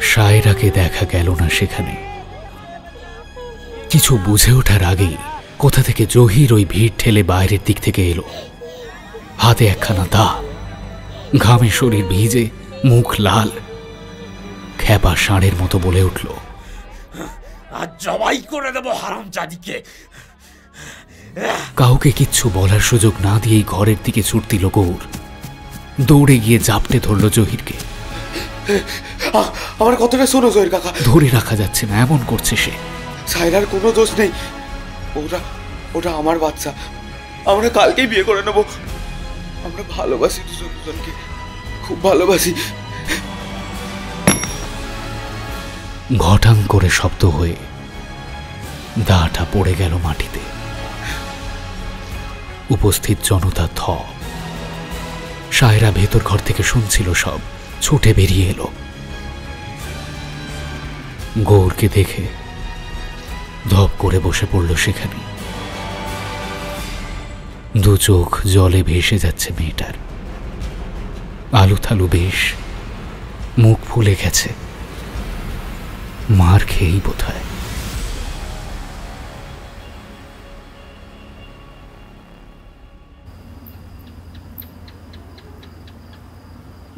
সায়রাকে দেখা গেল না সেখানে। কিছু বুঝে ওঠার আগেই কোথা থেকে জহির ওই ভিড় ঠেলে বাইরের দিক থেকে এলো। হাতে একখানা দা, ঘামে শরীর ভিজে, মুখ লাল। খ্যাপা ষাঁড়ের মতো বলে উঠল, আজ জবাই করে দেব হারামজাদিকে। কাউকে কিচ্ছু বলার সুযোগ না দিয়েই ঘরের দিকে ছুট দিল গৌর। দৌড়ে গিয়ে জাপটে ধরল জহিরকে। আমার কথাটা শোনো জহির কাকা। ধরে রাখা যাচ্ছে না, এমন করছে সে। সায়রার কোনো দোষ নেই। ওটা আমার বাচ্চা। আমরা কালকেই বিয়ে করে নেব। আমরা ভালোবাসি দুজনকে, খুব ভালোবাসি। ঘটাং করে শব্দ হয়ে দাটা পড়ে গেল মাটিতে। উপস্থিত জনতা থ। সায়রা ভেতর ঘর থেকে শুনছিল সব, ছুটে বেরিয়ে এলো। গৌরকে দেখে ধপ করে বসে পড়ল সেখানে। দু চোখ জলে ভেসে যাচ্ছে মেয়েটার। আলু থালু বেশ, মুখ ফুলে গেছে। মার খেয়েই বোধ হয়।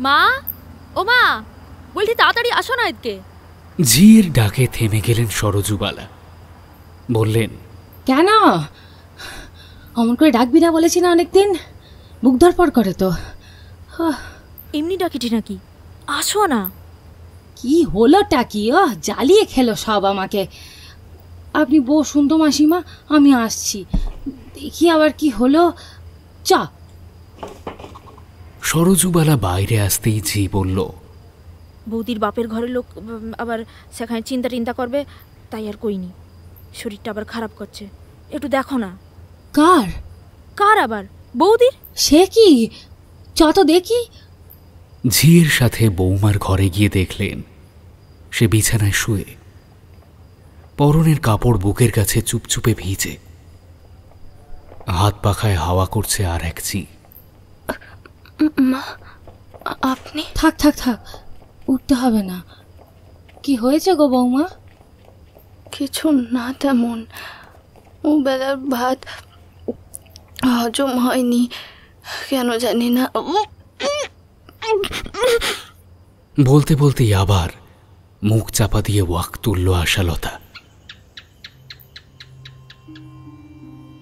মা, ও মা, বলছি তাড়াতাড়ি আসো না এদিকে। ঝিয়ের ডাকে থেমে গেলেন সরজুবালা। বললেন, কেন অমন করে ডাকবি না বলেছি না অনেকদিন? বুক ধরপড় করে তো। এমনি ডাকিটি নাকি? আসো না। কি হলোটা কি? জ্বালিয়ে খেলো সব আমাকে। আপনি বসুন তো মাসিমা, আমি আসছি। দেখি আবার কি হলো। চা। সরজুবালা বাইরে আসতেই ঝি বলল, বৌদির বাপের ঘরের লোক আবার সেখানে চিন্তা টিন্তা করবে, তাই আর কইনি। শরীরটা আবার খারাপ করছে, একটু দেখো না। কার? কার আবার? বৌদির। সে কি? চ তো দেখি। ঝিয়ের সাথে বৌমার ঘরে গিয়ে দেখলেন সে বিছানায় শুয়ে, পরনের কাপড় বুকের কাছে চুপচুপে ভিজে, হাত পাখায় হাওয়া করছে আর এক ঝি। মা, আপনি? থাক থাক থাক, উঠতে হবে না। কি হয়েছে গো বৌমা? কিছু না তেমন। ও বেলার ভাত হজম হয়নি, কেন জানি না। বলতে বলতেই আবার মুখ চাপা দিয়ে ওয়াক তুলল আশালতা।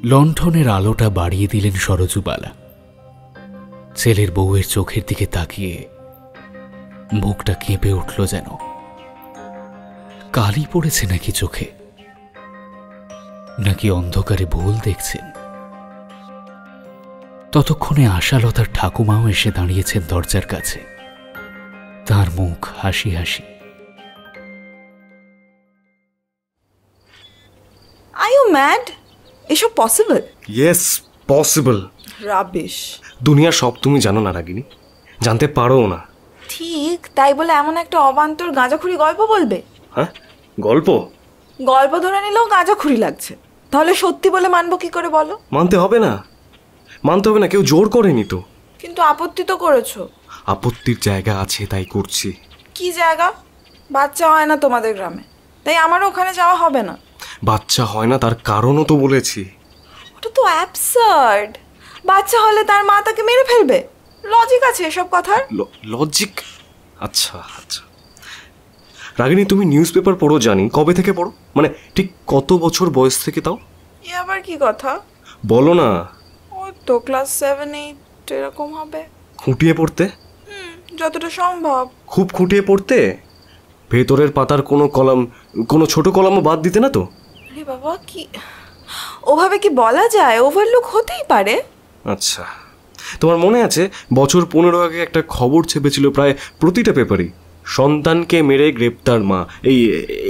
লণ্ঠনের আলোটা বাড়িয়ে দিলেন সরজুবালা। ছেলের বউয়ের চোখের দিকে তাকিয়ে মুখটা কেঁপে উঠল যেন। কালি পড়েছে নাকি চোখে, নাকি অন্ধকারে ভুল দেখছেন? ততক্ষণে আশালতার ঠাকুমাও এসে দাঁড়িয়েছেন দরজার কাছে, তার মুখ হাসি হাসি। Are you mad? এসব পসিবল? Yes possible. রাবিশ। দুনিয়া সব তুমি জানো না রাগিনী, জানতে পারো না। ঠিক তাই বলে এমন একটা অবান্তর গাঁজাখুরি গল্প বলবে? হ্যাঁ, গল্প? গল্প ধরে নিলেও গাঁজাখুরি লাগছে, তাহলে সত্যি বলে মানবো কি করে বলো? মানতে হবে না, মানতে হবে না, কেউ জোর করেনি তো। কিন্তু আপত্তি তো করেছো। আপত্তির জায়গা আছে তাই করছি। কি জায়গা? বাচ্চা হয় না তোমাদের গ্রামে, তাই আমারও ওখানে যাওয়া হবে না। বাচ্চা হয় না তার কারণও তো বলেছি। ওটা তো অ্যাবসার্ড। বাচ্চা হলে তার মা তাকে মেরে ফেলবে, লজিক আছে এসব কথার? লজিক? আচ্ছা আচ্ছা রাগিনী, তুমি নিউজ পেপার পড়ো জানি, কবে থেকে পড়ো? মানে ঠিক কত বছর বয়স থেকে তাও? এ আবার কি কথা? বলো না। ওই তো ক্লাস 7-8 এরকম হবে। খুঁটিয়ে পড়তে? যতটা সম্ভব। খুব খুঁটিয়ে পড়তে? ভেতরের পাতার কোনো কলাম, কোনো ছোট কলামও বাদ দিতে না তো? আরে বাবা, কি ওভাবে কি বলা যায়? ওভারলুক হতেই পারে। আচ্ছা, তোমার মনে আছে বছর 15 আগে একটা খবর ছেপেছিল প্রায় প্রতিটা পেপারই, সন্তানকে মেরে গ্রেপ্তার মা,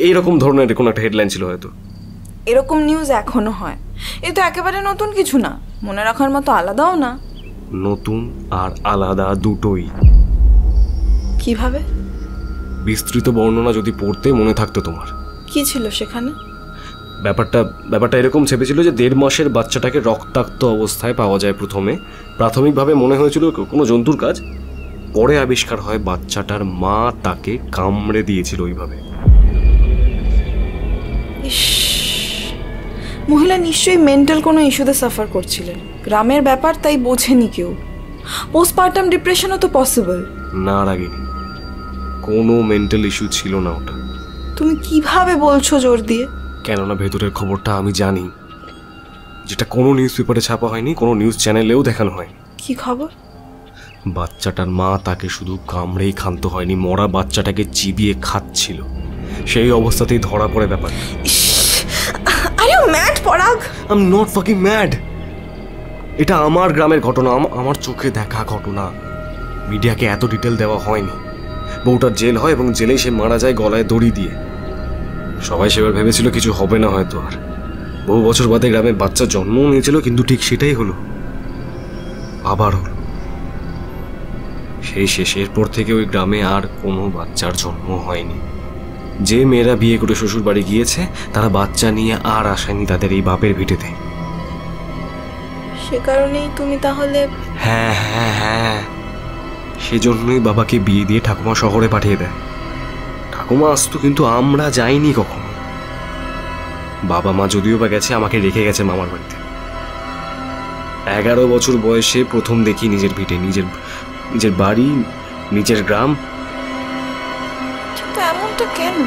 এইরকম ধরনের কোনো একটা হেডলাইন ছিল হয়তো। এরকম নিউজ এখনো হয়, এ তো একেবারে নতুন কিছু না, মনে রাখার মতো আলাদাও না। নতুন আর আলাদা দুটোই। কিভাবে? বিস্তৃত বর্ণনা যদি পড়তে মনে থাকতো তোমার। কি ছিল সেখানে? ব্যাপারটা এরকম ছেপেছিল যে 1.5 মাসের বাচ্চাটাকে রক্তাক্ত অবস্থায় পাওয়া যায় প্রথমে। প্রাথমিকভাবে মনে হয়েছিল কোনো জন্তুর কাজ, পরে আবিষ্কার হয় বাচ্চাটার মা তাকে কামড়ে দিয়েছিল ওইভাবে। মহিলা নিশ্চয়ই মেন্টাল কোনো ইস্যুতে সাফার করছিলেন, গ্রামের ব্যাপার তাই বোঝেনি কেউ। পোস্টপার্টাম ডিপ্রেশনও তো পসিবল। না রাগিনী, কোনো মেন্টাল ইস্যু ছিল না ওটা। তুমি কিভাবে বলছো জোর দিয়ে? কেননা ভেতরের খবরটা আমি জানি, যেটা কোনো নিউজ পেপারে ছাপা হয়নি, কোনো নিউজ চ্যানেলেও দেখানো হয়নি। কি খবর? বাচ্চাটার মা তাকে শুধু কামড়েই ক্ষান্ত হয়নি, মরা বাচ্চাটাকে চিবিয়ে খাচ্ছিল। সেই অবস্থাতেই ধরা পড়ে ব্যাপার। আর ইউ ম্যাড পরাগ? I am not fucking mad. এটা আমার গ্রামের ঘটনা, আমার চোখে দেখা ঘটনা। মিডিয়াকে এত ডিটেল দেওয়া হয়নি। বউটার জেল হয় এবং জেলেই সে মারা যায় গলায় দড়ি দিয়ে। সবাই সেবার ভেবেছিল কিছু হবে না হয়তো, আর বহু বছর বাদে গ্রামে বাচ্চা জন্মও নিয়েছিল, কিন্তু ঠিক সেটাই হলো, আবার হলো। সেই শেষের পর থেকে ওই গ্রামে আর কোনো বাচ্চার জন্ম হয়নি। যে মেয়েরা বিয়ে করে শ্বশুর বাড়ি গিয়েছে তারা বাচ্চা নিয়ে আর আসেনি তাদের এই বাপের ভিটেতে। সে কারণেই তুমি তাহলে? হ্যাঁ হ্যাঁ হ্যাঁ, সেজন্যই বাবাকে বিয়ে দিয়ে ঠাকুমা শহরে পাঠিয়ে দেয়। ঠাকুমা আসতো কিন্তু আমরা যাইনি কখনো। বাবা মা যদিও বা গেছে, আমাকে রেখে গেছে মামার বাড়িতে। 11 বছর বয়সে প্রথম দেখি নিজের ভিটে, নিজের বাড়ি, নিচের গ্রাম। কিন্তু এমনটা কেন?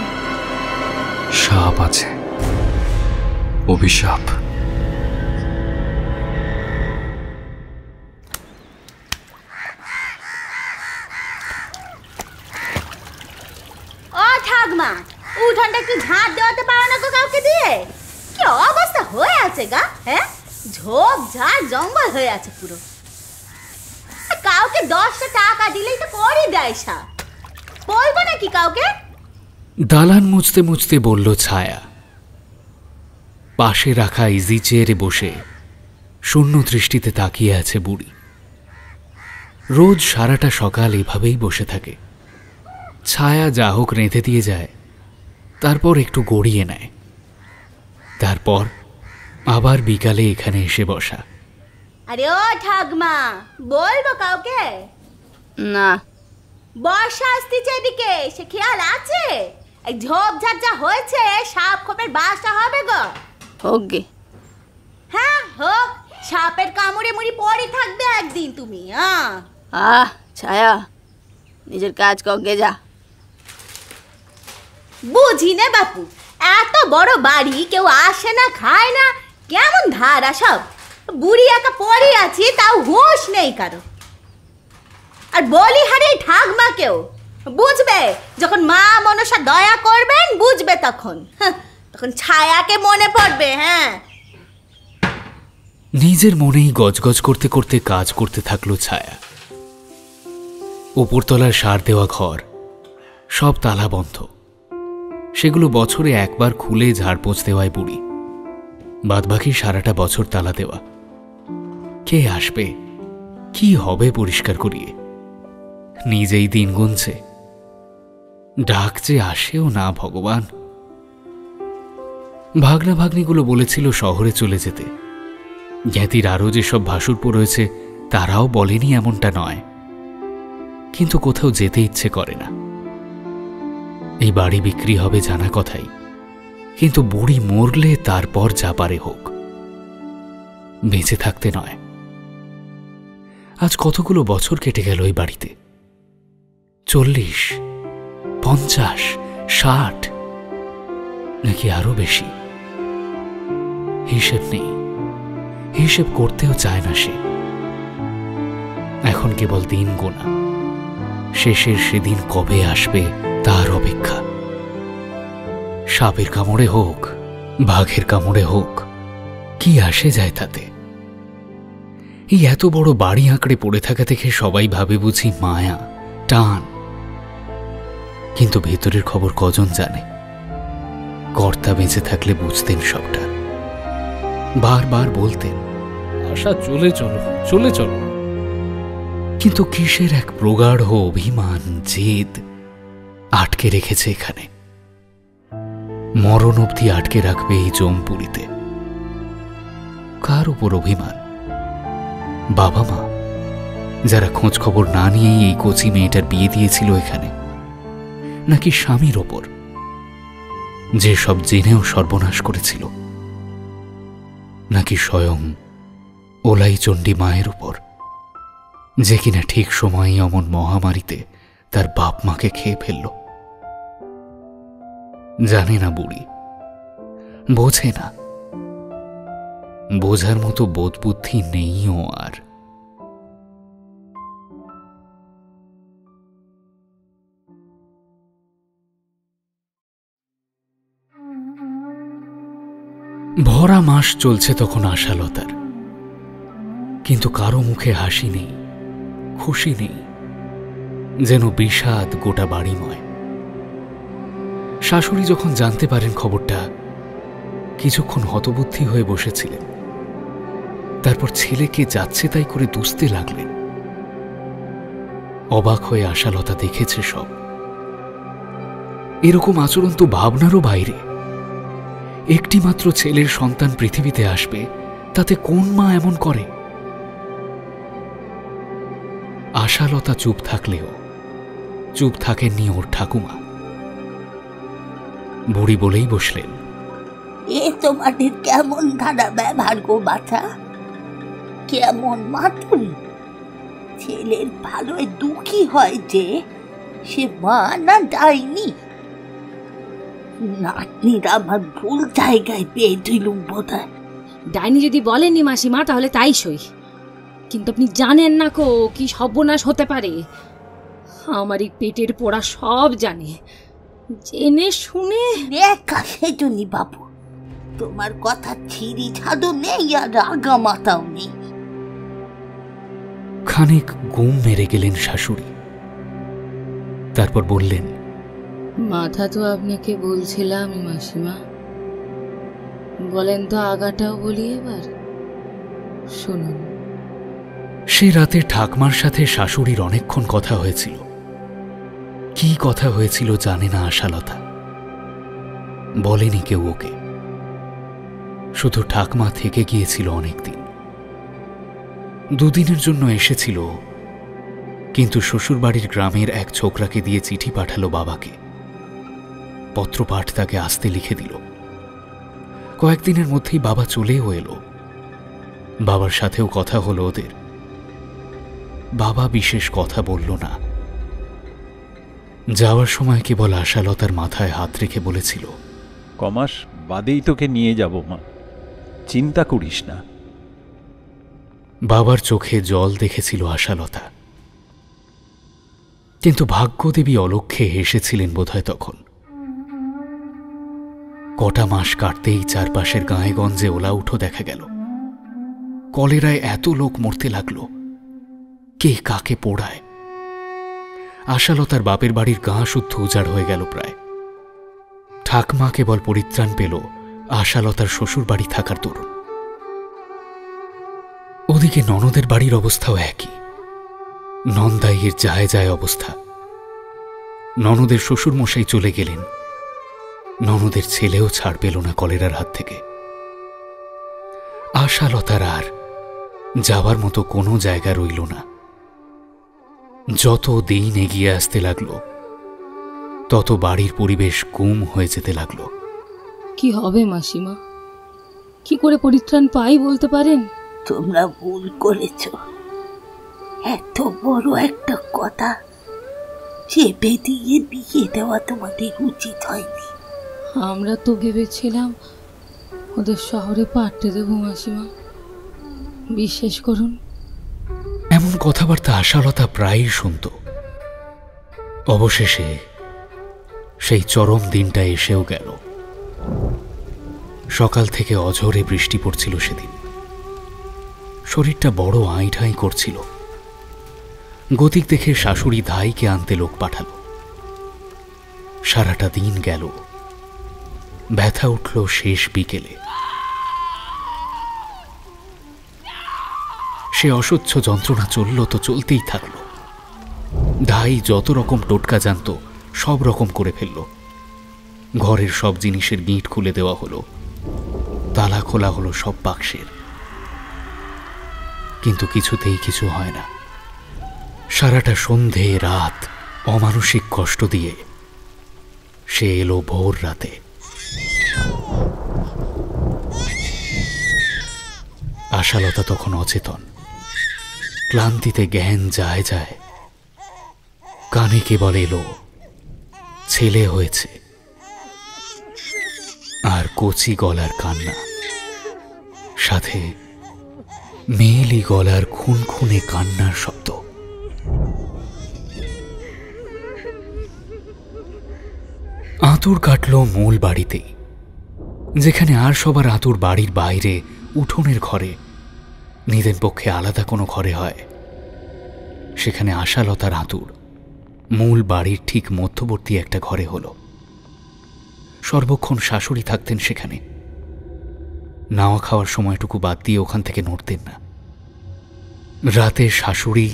সাপ আছে, অভিশাপ। ও ঠাকমা, উঠানটা একটু ঝাঁট দেওয়াতে পারো না গো কাউকে দিয়ে? কি অবস্থা হয়ে আছে গা, হ্যাঁ? ঝোপ ঝাড় জঙ্গল হয়ে আছে পুরো। কাউকে 10টা টাকা দিলেই তো করে দেয় সাপ, বলবো নাকি কাউকে? দালান মুছতে মুছতে বলল ছায়া। পাশে রাখা ইজি চেয়ারে বসে শূন্য দৃষ্টিতে তাকিয়ে আছে বুড়ি। রোজ সারাটা সকাল এভাবেই বসে থাকে। ছায়া যা হোক রেঁধে দিয়ে যায়, তারপর একটু গড়িয়ে নেয়, তারপর আবার বিকালে এখানে এসে বসা। আরে ও ঠাকমা, বলবো কাউকে? না। বর্ষা আসতেছে এদিকে, সে খেয়াল আছে? এই ঝোপঝাড় যা হয়েছে, সাপ খোপের বাসা হবে গো। হোক গে। হ্যাঁ হোক, সাপের কামড়ে মুড়ি পড়ে থাকবে একদিন তুমি। ছায়া, নিজের কাজ করগে যা। বুঝি না বাপু, এত বড় বাড়ি কেউ আসে না, খায় না, কেমন ধারা সব। বুড়ি একা পড়ে আছি, তাও হুঁশ নেই কারো। আর বলি হারে ঠাকমাকেও বুঝবে, যখন মা মনসা দয়া করবেন বুঝবে, তখন তখন ছায়াকে মনে পড়বে। হ্যাঁ, নিজের মনেই গজগজ করতে করতে কাজ করতে থাকলো ছায়া। উপরতলার সার দেওয়া ঘর সব তালা বন্ধ, সেগুলো বছরে একবার খুলে ঝাড়পোছ দেওয়ায় বুড়ি। বাদবাকি সারাটা বছর তালা দেওয়া। কে আসবে, কি হবে পরিষ্কার করিয়ে? নিজেই দিন গুনছে, ডাক যে আসেও না ভগবান। ভাগনা ভাগ্নিগুলো বলেছিল শহরে চলে যেতে। জ্ঞাতির আরও যেসব ভাসুরপো রয়েছে তারাও বলেনি এমনটা নয়, কিন্তু কোথাও যেতে ইচ্ছে করে না। এই বাড়ি বিক্রি হবে জানা কথাই, কিন্তু বুড়ি মরলে তারপর যা পারে হোক, বেঁচে থাকতে নয়। আজ কতগুলো বছর কেটে গেল এই বাড়িতে, 40, 50, 60 নাকি আরো বেশি, হিসেব নেই। হিসেব করতেও চায় না সে। এখন কেবল দিন গোনা, শেষের সেদিন কবে আসবে তার অপেক্ষা। সাপের কামড়ে হোক, বাঘের কামড়ে হোক, কি আসে যায় তাতে? এই এত বড় বাড়ি আঁকড়ে পড়ে থাকা দেখে সবাই ভাবে বুঝি মায়া, টান, কিন্তু ভেতরের খবর কজন জানে? কর্তা বেঁচে থাকলে বুঝতেন সবটা, বারবার বলতেন, আশা চলে চলো, চলে চলো। কিন্তু কিসের এক প্রগাঢ় অভিমান, জেদ আটকে রেখেছে এখানে। মরণ অবধি আটকে রাখবে এই জমপুরিতে। কার উপর অভিমান? বাবা মা, যারা খোঁজ খবর না নিয়েই এই কচি মেয়েটার বিয়ে দিয়েছিল এখানে, নাকি স্বামীর ওপর, যে সব জেনেও সর্বনাশ করেছিল, নাকি স্বয়ং ওলাই চণ্ডী মায়ের উপর, যে কিনা ঠিক সময়ে অমন মহামারীতে তার বাপ মাকে খেয়ে ফেলল? জানে না বুড়ি, বোঝে না, বোঝার মতো বোধ বুদ্ধি নেইও আর। ভরা মাস চলছে তখন আশালতার, কিন্তু কারো মুখে হাসি নেই, খুশি নেই, যেন বিষাদ গোটা বাড়িময়। শাশুড়ি যখন জানতে পারেন খবরটা, কিছুক্ষণ হতবুদ্ধি হয়ে বসেছিলেন, তারপর ছেলেকে যাচ্ছে তাই করে দুষতে লাগলেন। অবাক হয়ে আশালতা দেখেছে সব। এরকম আচরণ তো ভাবনারও বাইরে। একটি মাত্র ছেলের সন্তান পৃথিবীতে আসবে, তাতে কোন মা এমন করে? আশালতা চুপ থাকলেও চুপ থাকেননি ওর ঠাকুমা। বুড়ি বলেই বসলেন, এ তোমাদের কেমন ধারা ব্যবহার গো বাছা, কেমন মাতুল, ছেলের ভালোয় দুঃখী হয় যে সে মা না ডাইনি। নাতনিরা আমার ভুল জায়গায় পেয়ে দিলুম বোধ হয়। ডাইনি যদি বলেননি মাসিমা তাহলে তাই সই, কিন্তু আপনি জানেন না কো কি সর্বনাশ হতে পারে। আমার এই পেটের পোড়া সব জানে, জেনে শুনে। একা সেজনি বাবু, তোমার কথা ছিঁড়ি ছাদও নেই আর রাগা মাথাও নেই। খানিক গুম মেরে গেলেন শাশুড়ি, তারপর বললেন, মাথা তো আপনাকে বলছিলাম মাসিমা, বলেন তো আগাটাও বলি এবার শুনুন। সে রাতে ঠাকমার সাথে শাশুড়ির অনেকক্ষণ কথা হয়েছিল। কি কথা হয়েছিল জানে না আশালতা, বলেনি কেউ ওকে। শুধু ঠাকমা থেকে গিয়েছিল অনেকদিন, দুদিনের জন্য এসেছিল, কিন্তু শ্বশুরবাড়ির গ্রামের এক ছোকরাকে দিয়ে চিঠি পাঠালো বাবাকে। পত্রপাঠ তাকে আসতে লিখে দিল। কয়েকদিনের মধ্যেই বাবা চলেও এলো। বাবার সাথেও কথা হলো ওদের। বাবা বিশেষ কথা বলল না। যাওয়ার সময় কেবল আশালতার মাথায় হাত রেখে বলেছিল, কমাস বাদেই তোকে নিয়ে যাব মা, চিন্তা করিস না। বাবার চোখে জল দেখেছিল আশালতা, কিন্তু ভাগ্যদেবী অলক্ষ্যে হেসেছিলেন বোধহয় তখন। কটা মাস কাটতেই চারপাশের গাঁয়ে-গঞ্জে ওলাউঠো দেখা গেল। কলেরায় এত লোক মরতে লাগলো, কে কাকে পোড়ায়। আশালতার বাপের বাড়ির গাঁ শুদ্ধ উজাড় হয়ে গেল প্রায়। ঠাকমা কেবল পরিত্রাণ পেল আশালতার শ্বশুর বাড়ি থাকার দরুন। ওদিকে ননদের বাড়ির অবস্থাও একই, নন্দাইয়ের যায় যায় অবস্থা। ননদের শ্বশুর মশাই চলে গেলেন, ননদের ছেলেও ছাড় পেল না কলেরার হাত থেকে। আশালতার আর যাবার মতো কোনো জায়গা রইল না। যত দিন এগিয়ে আসতে লাগলো, তত বাড়ির পরিবেশ গুম হয়ে যেতে লাগলো। কি হবে মাসিমা, কি করে পরিত্রাণ পাই বলতে পারেন? তোমরা ভুল করেছ, এত বড় একটা কথা চেপে দিয়ে বিয়ে দেওয়া তোমাদের উচিত হয়নি। আমরা তো ভেবেছিলাম ওদের শহরে পাঠতে দেব মাসিমা, বিশ্বাস করুন। এমন কথাবার্তা আশালতা প্রায়ই শুনত। অবশেষে সেই চরম দিনটা এসেও গেল। সকাল থেকে অঝোরে বৃষ্টি পড়ছিল সেদিন। শরীরটা বড় আইঠাই করছিল। গতিক দেখে শাশুড়ি ধাইকে আনতে লোক পাঠাল। সারাটা দিন গেল, ব্যথা উঠল শেষ বিকেলে। সে অসহ্য যন্ত্রণা চলল তো চলতেই থাকল। ধাই যত রকম টোটকা জানত সব রকম করে ফেলল। ঘরের সব জিনিসের গিঁট খুলে দেওয়া হলো, তালা খোলা হলো সব বাক্সের, কিন্তু কিছুতেই কিছু হয় না। সারাটা সন্ধে রাত অমানসিক কষ্ট দিয়ে সে এলো ভোর রাতে। আশালতা তখন অচেতন, ক্লান্তিতে জ্ঞান যায় যায়। কানে কেবল এলো ছেলে হয়েছে আর কচি গলার কান্না, সাথে মেয়েলি গলার খুনখুনে কান্নার শব্দ। আঁতুড় কাটল মূল বাড়িতেই, যেখানে আর সবার আঁতুড় বাড়ির বাইরে উঠোনের ঘরে, নিদেন পক্ষে আলাদা কোনো ঘরে হয়। সেখানে আশালতার আঁতুড় মূল বাড়ির ঠিক মধ্যবর্তী একটা ঘরে হলো। সর্বক্ষণ শাশুড়ি থাকতেন সেখানে। নাওয়া খাওয়ার সময়টুকু বাদ দিয়ে ওখান থেকে নড়তেন না। রাতে শাশুড়ি,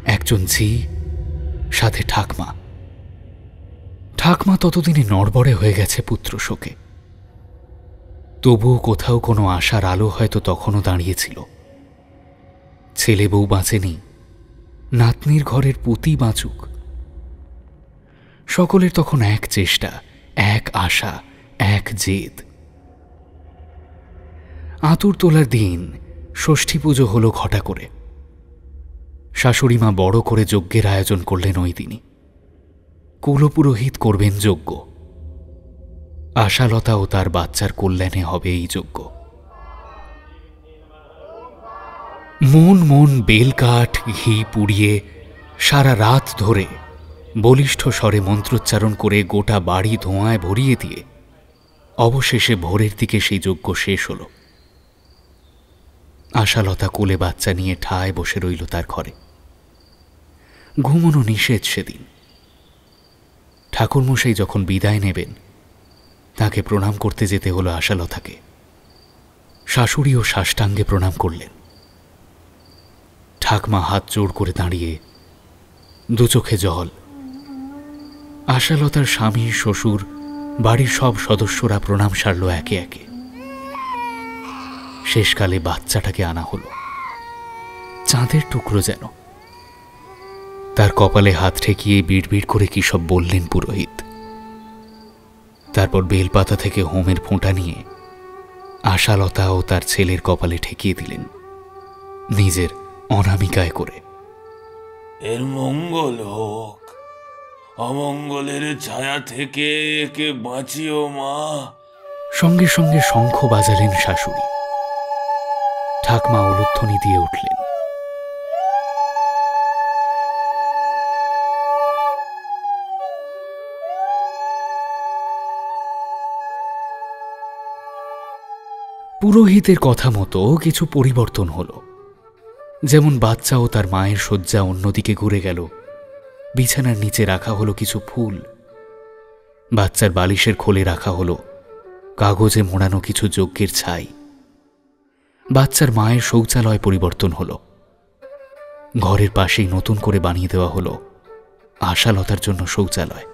একজন ঝি, সাথে ঠাকমা। ঠাকমা ততদিনে নড়বড়ে হয়ে গেছে পুত্র শোকে। তবুও কোথাও কোনো আশার আলো হয়তো তখনও দাঁড়িয়েছিল। ছেলে বউ বাঁচেনি, নাতনির ঘরের পুতি বাঁচুক। সকলের তখন এক চেষ্টা, এক আশা, এক জেদ। আঁতুড় তোলার দিন ষষ্ঠী পুজো হলো ঘটা করে। শাশুড়ি মা বড় করে যজ্ঞের আয়োজন করলেন ওই দিনই। কুলপুরোহিত করবেন যজ্ঞ, আশালতা ও তার বাচ্চার কল্যাণে হবে এই যজ্ঞ। মন মন বেলকাঠ ঘি পুড়িয়ে সারা রাত ধরে বলিষ্ঠ স্বরে মন্ত্রোচ্চারণ করে গোটা বাড়ি ধোঁয়ায় ভরিয়ে দিয়ে অবশেষে ভোরের দিকে সেই যজ্ঞ শেষ হল। আশালতা কোলে বাচ্চা নিয়ে ঠায় বসে রইল তার ঘরে। ঘুমোনো নিষেধ সেদিন। ঠাকুরমশাই যখন বিদায় নেবেন তাকে প্রণাম করতে যেতে হলো আশালতাকে। শাশুড়িও সাষ্টাঙ্গে প্রণাম করলেন। ঠাকমা হাত জোড় করে দাঁড়িয়ে, দু চোখে জল। আশালতার স্বামী, শ্বশুর, বাড়ির সব সদস্যরা প্রণাম সারল একে একে। শেষকালে বাচ্চাটাকে আনা হলো, চাঁদের টুকরো যেন। তার কপালে হাত ঠেকিয়ে বিড়বিড় করে কি সব বললেন পুরোহিত। তারপর বেলপাতা থেকে হোমের ফোঁটা নিয়ে আশালতা ও তার ছেলের কপালে ঠেকিয়ে দিলেন নিজের অনামিকায় করে। এর মঙ্গল হোক, অমঙ্গলের ছায়া থেকে একে বাঁচিও মা। সঙ্গে সঙ্গে শঙ্খ বাজালেন শাশুড়ি। ঠাকমা উলুধ্বনি দিয়ে উঠলেন। পুরোহিতের কথা মতো কিছু পরিবর্তন হলো। যেমন বাচ্চা ও তার মায়ের শয্যা অন্যদিকে ঘুরে গেল, বিছানার নিচে রাখা হলো কিছু ফুল, বাচ্চার বালিশের খোলে রাখা হলো কাগজে মোড়ানো কিছু যজ্ঞের ছাই। বাচ্চার মায়ের শৌচালয় পরিবর্তন হলো। ঘরের পাশেই নতুন করে বানিয়ে দেওয়া হলো আশালতার জন্য শৌচালয়।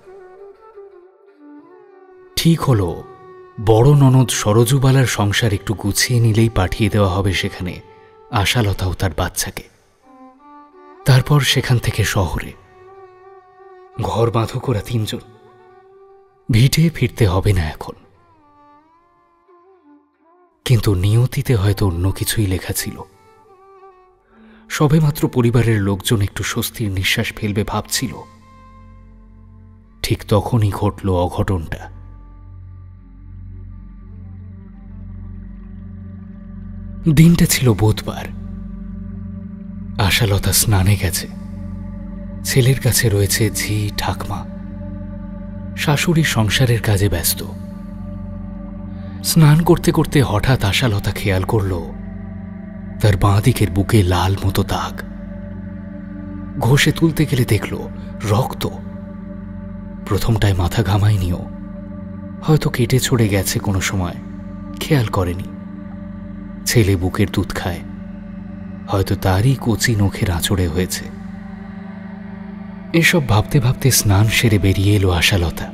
ঠিক হলো বড় ননদ সরজুবালার সংসার একটু গুছিয়ে নিলেই পাঠিয়ে দেওয়া হবে সেখানে আশালতা ও তার বাচ্চাকে। তারপর সেখান থেকে শহরে ঘর বাঁধো করা তিনজন। ভিটে ফিরতে হবে না এখন। কিন্তু নিয়তিতে হয়তো অন্য কিছুই লেখা ছিল। সবেমাত্র পরিবারের লোকজন একটু স্বস্তির নিঃশ্বাস ফেলবে ভাবছিল, ঠিক তখনই ঘটল অঘটনটা। দিনটা ছিল বুধবার। আশালতা স্নানে গেছে। ছেলের কাছে রয়েছে ঝি, ঠাকমা। শাশুড়ি সংসারের কাজে ব্যস্ত। স্নান করতে করতে হঠাৎ আশালতা খেয়াল করল তার বাঁ দিকের বুকে লাল মতো দাগ। ঘষে তুলতে গেলে দেখল রক্ত। প্রথমটায় মাথা ঘামায়নিও, হয়তো কেটে ছড়ে গেছে কোনো সময়, খেয়াল করেনি। ছেলে বুকের দুধ খায়, হয়তো তারই কচি নখের আঁচড়ে হয়েছে। এসব ভাবতে ভাবতে স্নান সেরে বেরিয়ে এলো আশালতা।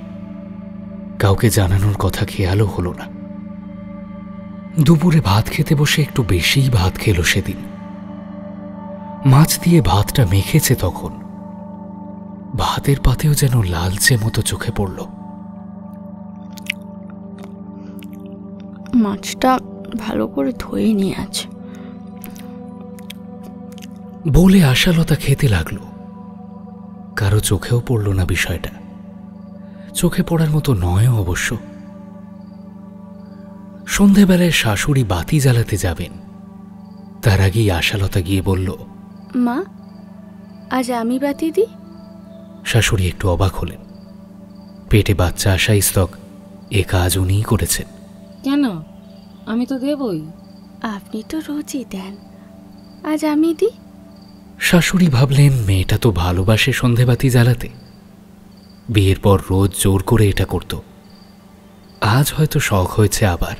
কাউকে জানানোর কথা খেয়ালও হলো না। দুপুরে ভাত খেতে বসে একটু বেশিই ভাত খেলো সেদিন। মাছ দিয়ে ভাতটা মেখেছে তখন ভাতের পাতেও যেন লালচে মতো চোখে পড়ল। মাছটা ভালো করে ধুয়ে নিয়ে আছে বলে আশালতা খেতে লাগলো। কারো চোখেও পড়ল না বিষয়টা। চোখে পড়ার মতো নয় অবশ্য। সন্ধেবেলায় শাশুড়ি বাতি জ্বালাতে যাবেন, তার আগেই আশালতা গিয়ে বলল, মা আজ আমি বাতি দিই। শাশুড়ি একটু অবাক হলেন। পেটে বাচ্চা আসা স্তক এ কাজ উনিই করেছেন। কেন? আমি তো দেবই। আপনি তো রোজই দেন, আজ আমি দিই। শাশুড়ি ভাবলেন মেয়েটা তো ভালোবাসে সন্ধেবাতি জ্বালাতে। বিয়ের পর রোজ জোর করে এটা করত, আজ হয়তো শখ হয়েছে আবার।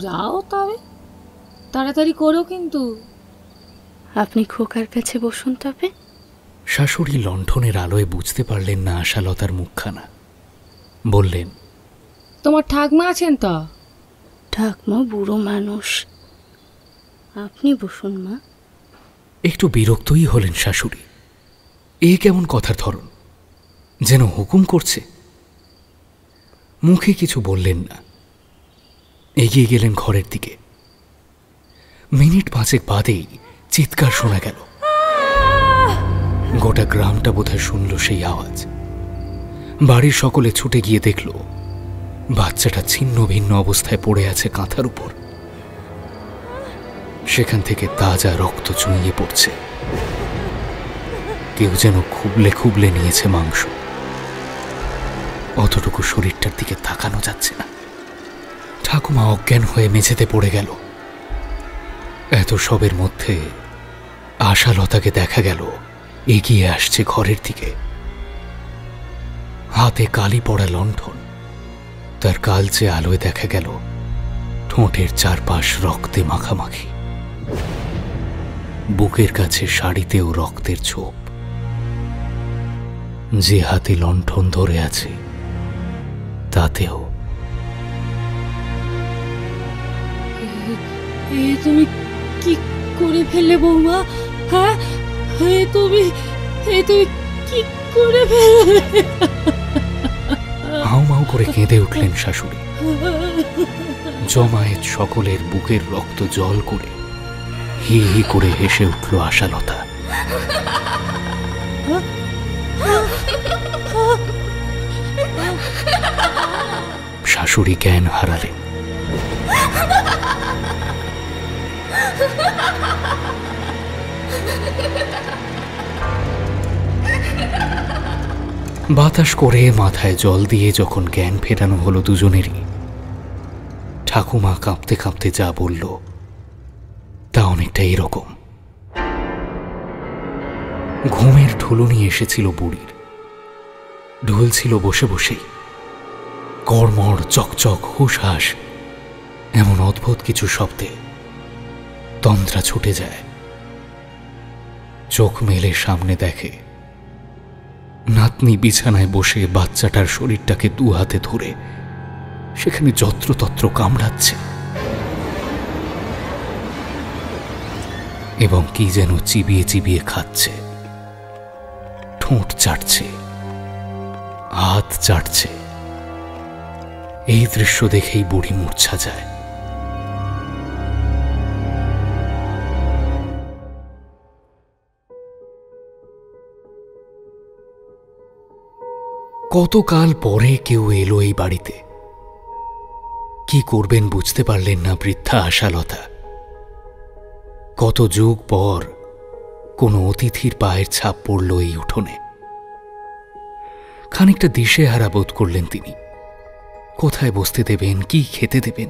যাও তবে, তাড়াতাড়ি করো কিন্তু। আপনি খোকার কাছে বসুন তবে। শাশুড়ি লণ্ঠনের আলোয় বুঝতে পারলেন না আশালতার মুখখানা। বললেন, তোমার ঠাকমা আছেন তো? ঠাকমা বুড়ো মানুষ, আপনি বসুন মা। একটু বিরক্তই হলেন শাশুড়ি। এ কেমন কথার ধরন, যেন হুকুম করছে। মুখে কিছু বললেন না, এগিয়ে গেলেন ঘরের দিকে। মিনিট 5 বাদেই চিৎকার শোনা গেল। গোটা গ্রামটা বোধহয় শুনল সেই আওয়াজ। বাড়ির সকলে ছুটে গিয়ে দেখল বাচ্চাটা ছিন্ন ভিন্ন অবস্থায় পড়ে আছে কাঁথার উপর। সেখান থেকে তাজা রক্ত চুইয়ে পড়ছে। কেউ যেন খুবলে খুবলে নিয়েছে মাংস। অতটুকু শরীরটার দিকে তাকানো যাচ্ছে না। ঠাকুমা অজ্ঞান হয়ে মেঝেতে পড়ে গেল। এত সবের মধ্যে আশালতাকে দেখা গেল এগিয়ে আসছে ঘরের দিকে। হাতে কালি পড়া লণ্ঠন। তার কালচে আলোয় দেখা গেল ঠোঁটের চারপাশ রক্তে মাখামাখি। বুকের কাছে শাড়িতেও রক্তের ছোপ। যে হাতে লণ্ঠন ধরে আছে তাতেও। তুমি কি করে ফেললে বৌমা? হ্যাঁ, তুমি কি করে ফেললে? হাউ মাউ করে কেঁদে উঠলেন শাশুড়ি। জমায়েত সকলের বুকের রক্ত জল করে হি হি করে হেসে উঠল আশালতা। শাশুড়ি জ্ঞান হারালেন। বাতাস করে মাথায় জল দিয়ে যখন জ্ঞান ফেরানো হলো দুজনেরই, ঠাকুমা কাঁপতে কাঁপতে যা বলল তা অনেকটা এরকম। ঘুমের ঢুলুনি এসেছিল বুড়ির। ঢুলছিল বসে বসেই। কড়মড় চকচক হুসহাস এমন অদ্ভুত কিছু শব্দে তন্দ্রা ছুটে যায়। চোখ মেলে সামনে দেখে নাতনি বিছানায় বসে বাচ্চাটার শরীরটাকে দু হাতে ধরে সেখানে যত্রতত্র কামড়াচ্ছে এবং কি যেন চিবিয়ে চিবিয়ে খাচ্ছে। ঠোঁট চাটছে, হাত চাটছে। এই দৃশ্য দেখেই বুড়ি মূর্ছা যায়। কতকাল পরে কেউ এলো এই বাড়িতে। কি করবেন বুঝতে পারলেন না বৃদ্ধা আশালতা। কত যুগ পর কোনো অতিথির পায়ের ছাপ পড়ল এই উঠোনে। খানিকটা দিশেহারা বোধ করলেন তিনি। কোথায় বসতে দেবেন, কি খেতে দেবেন।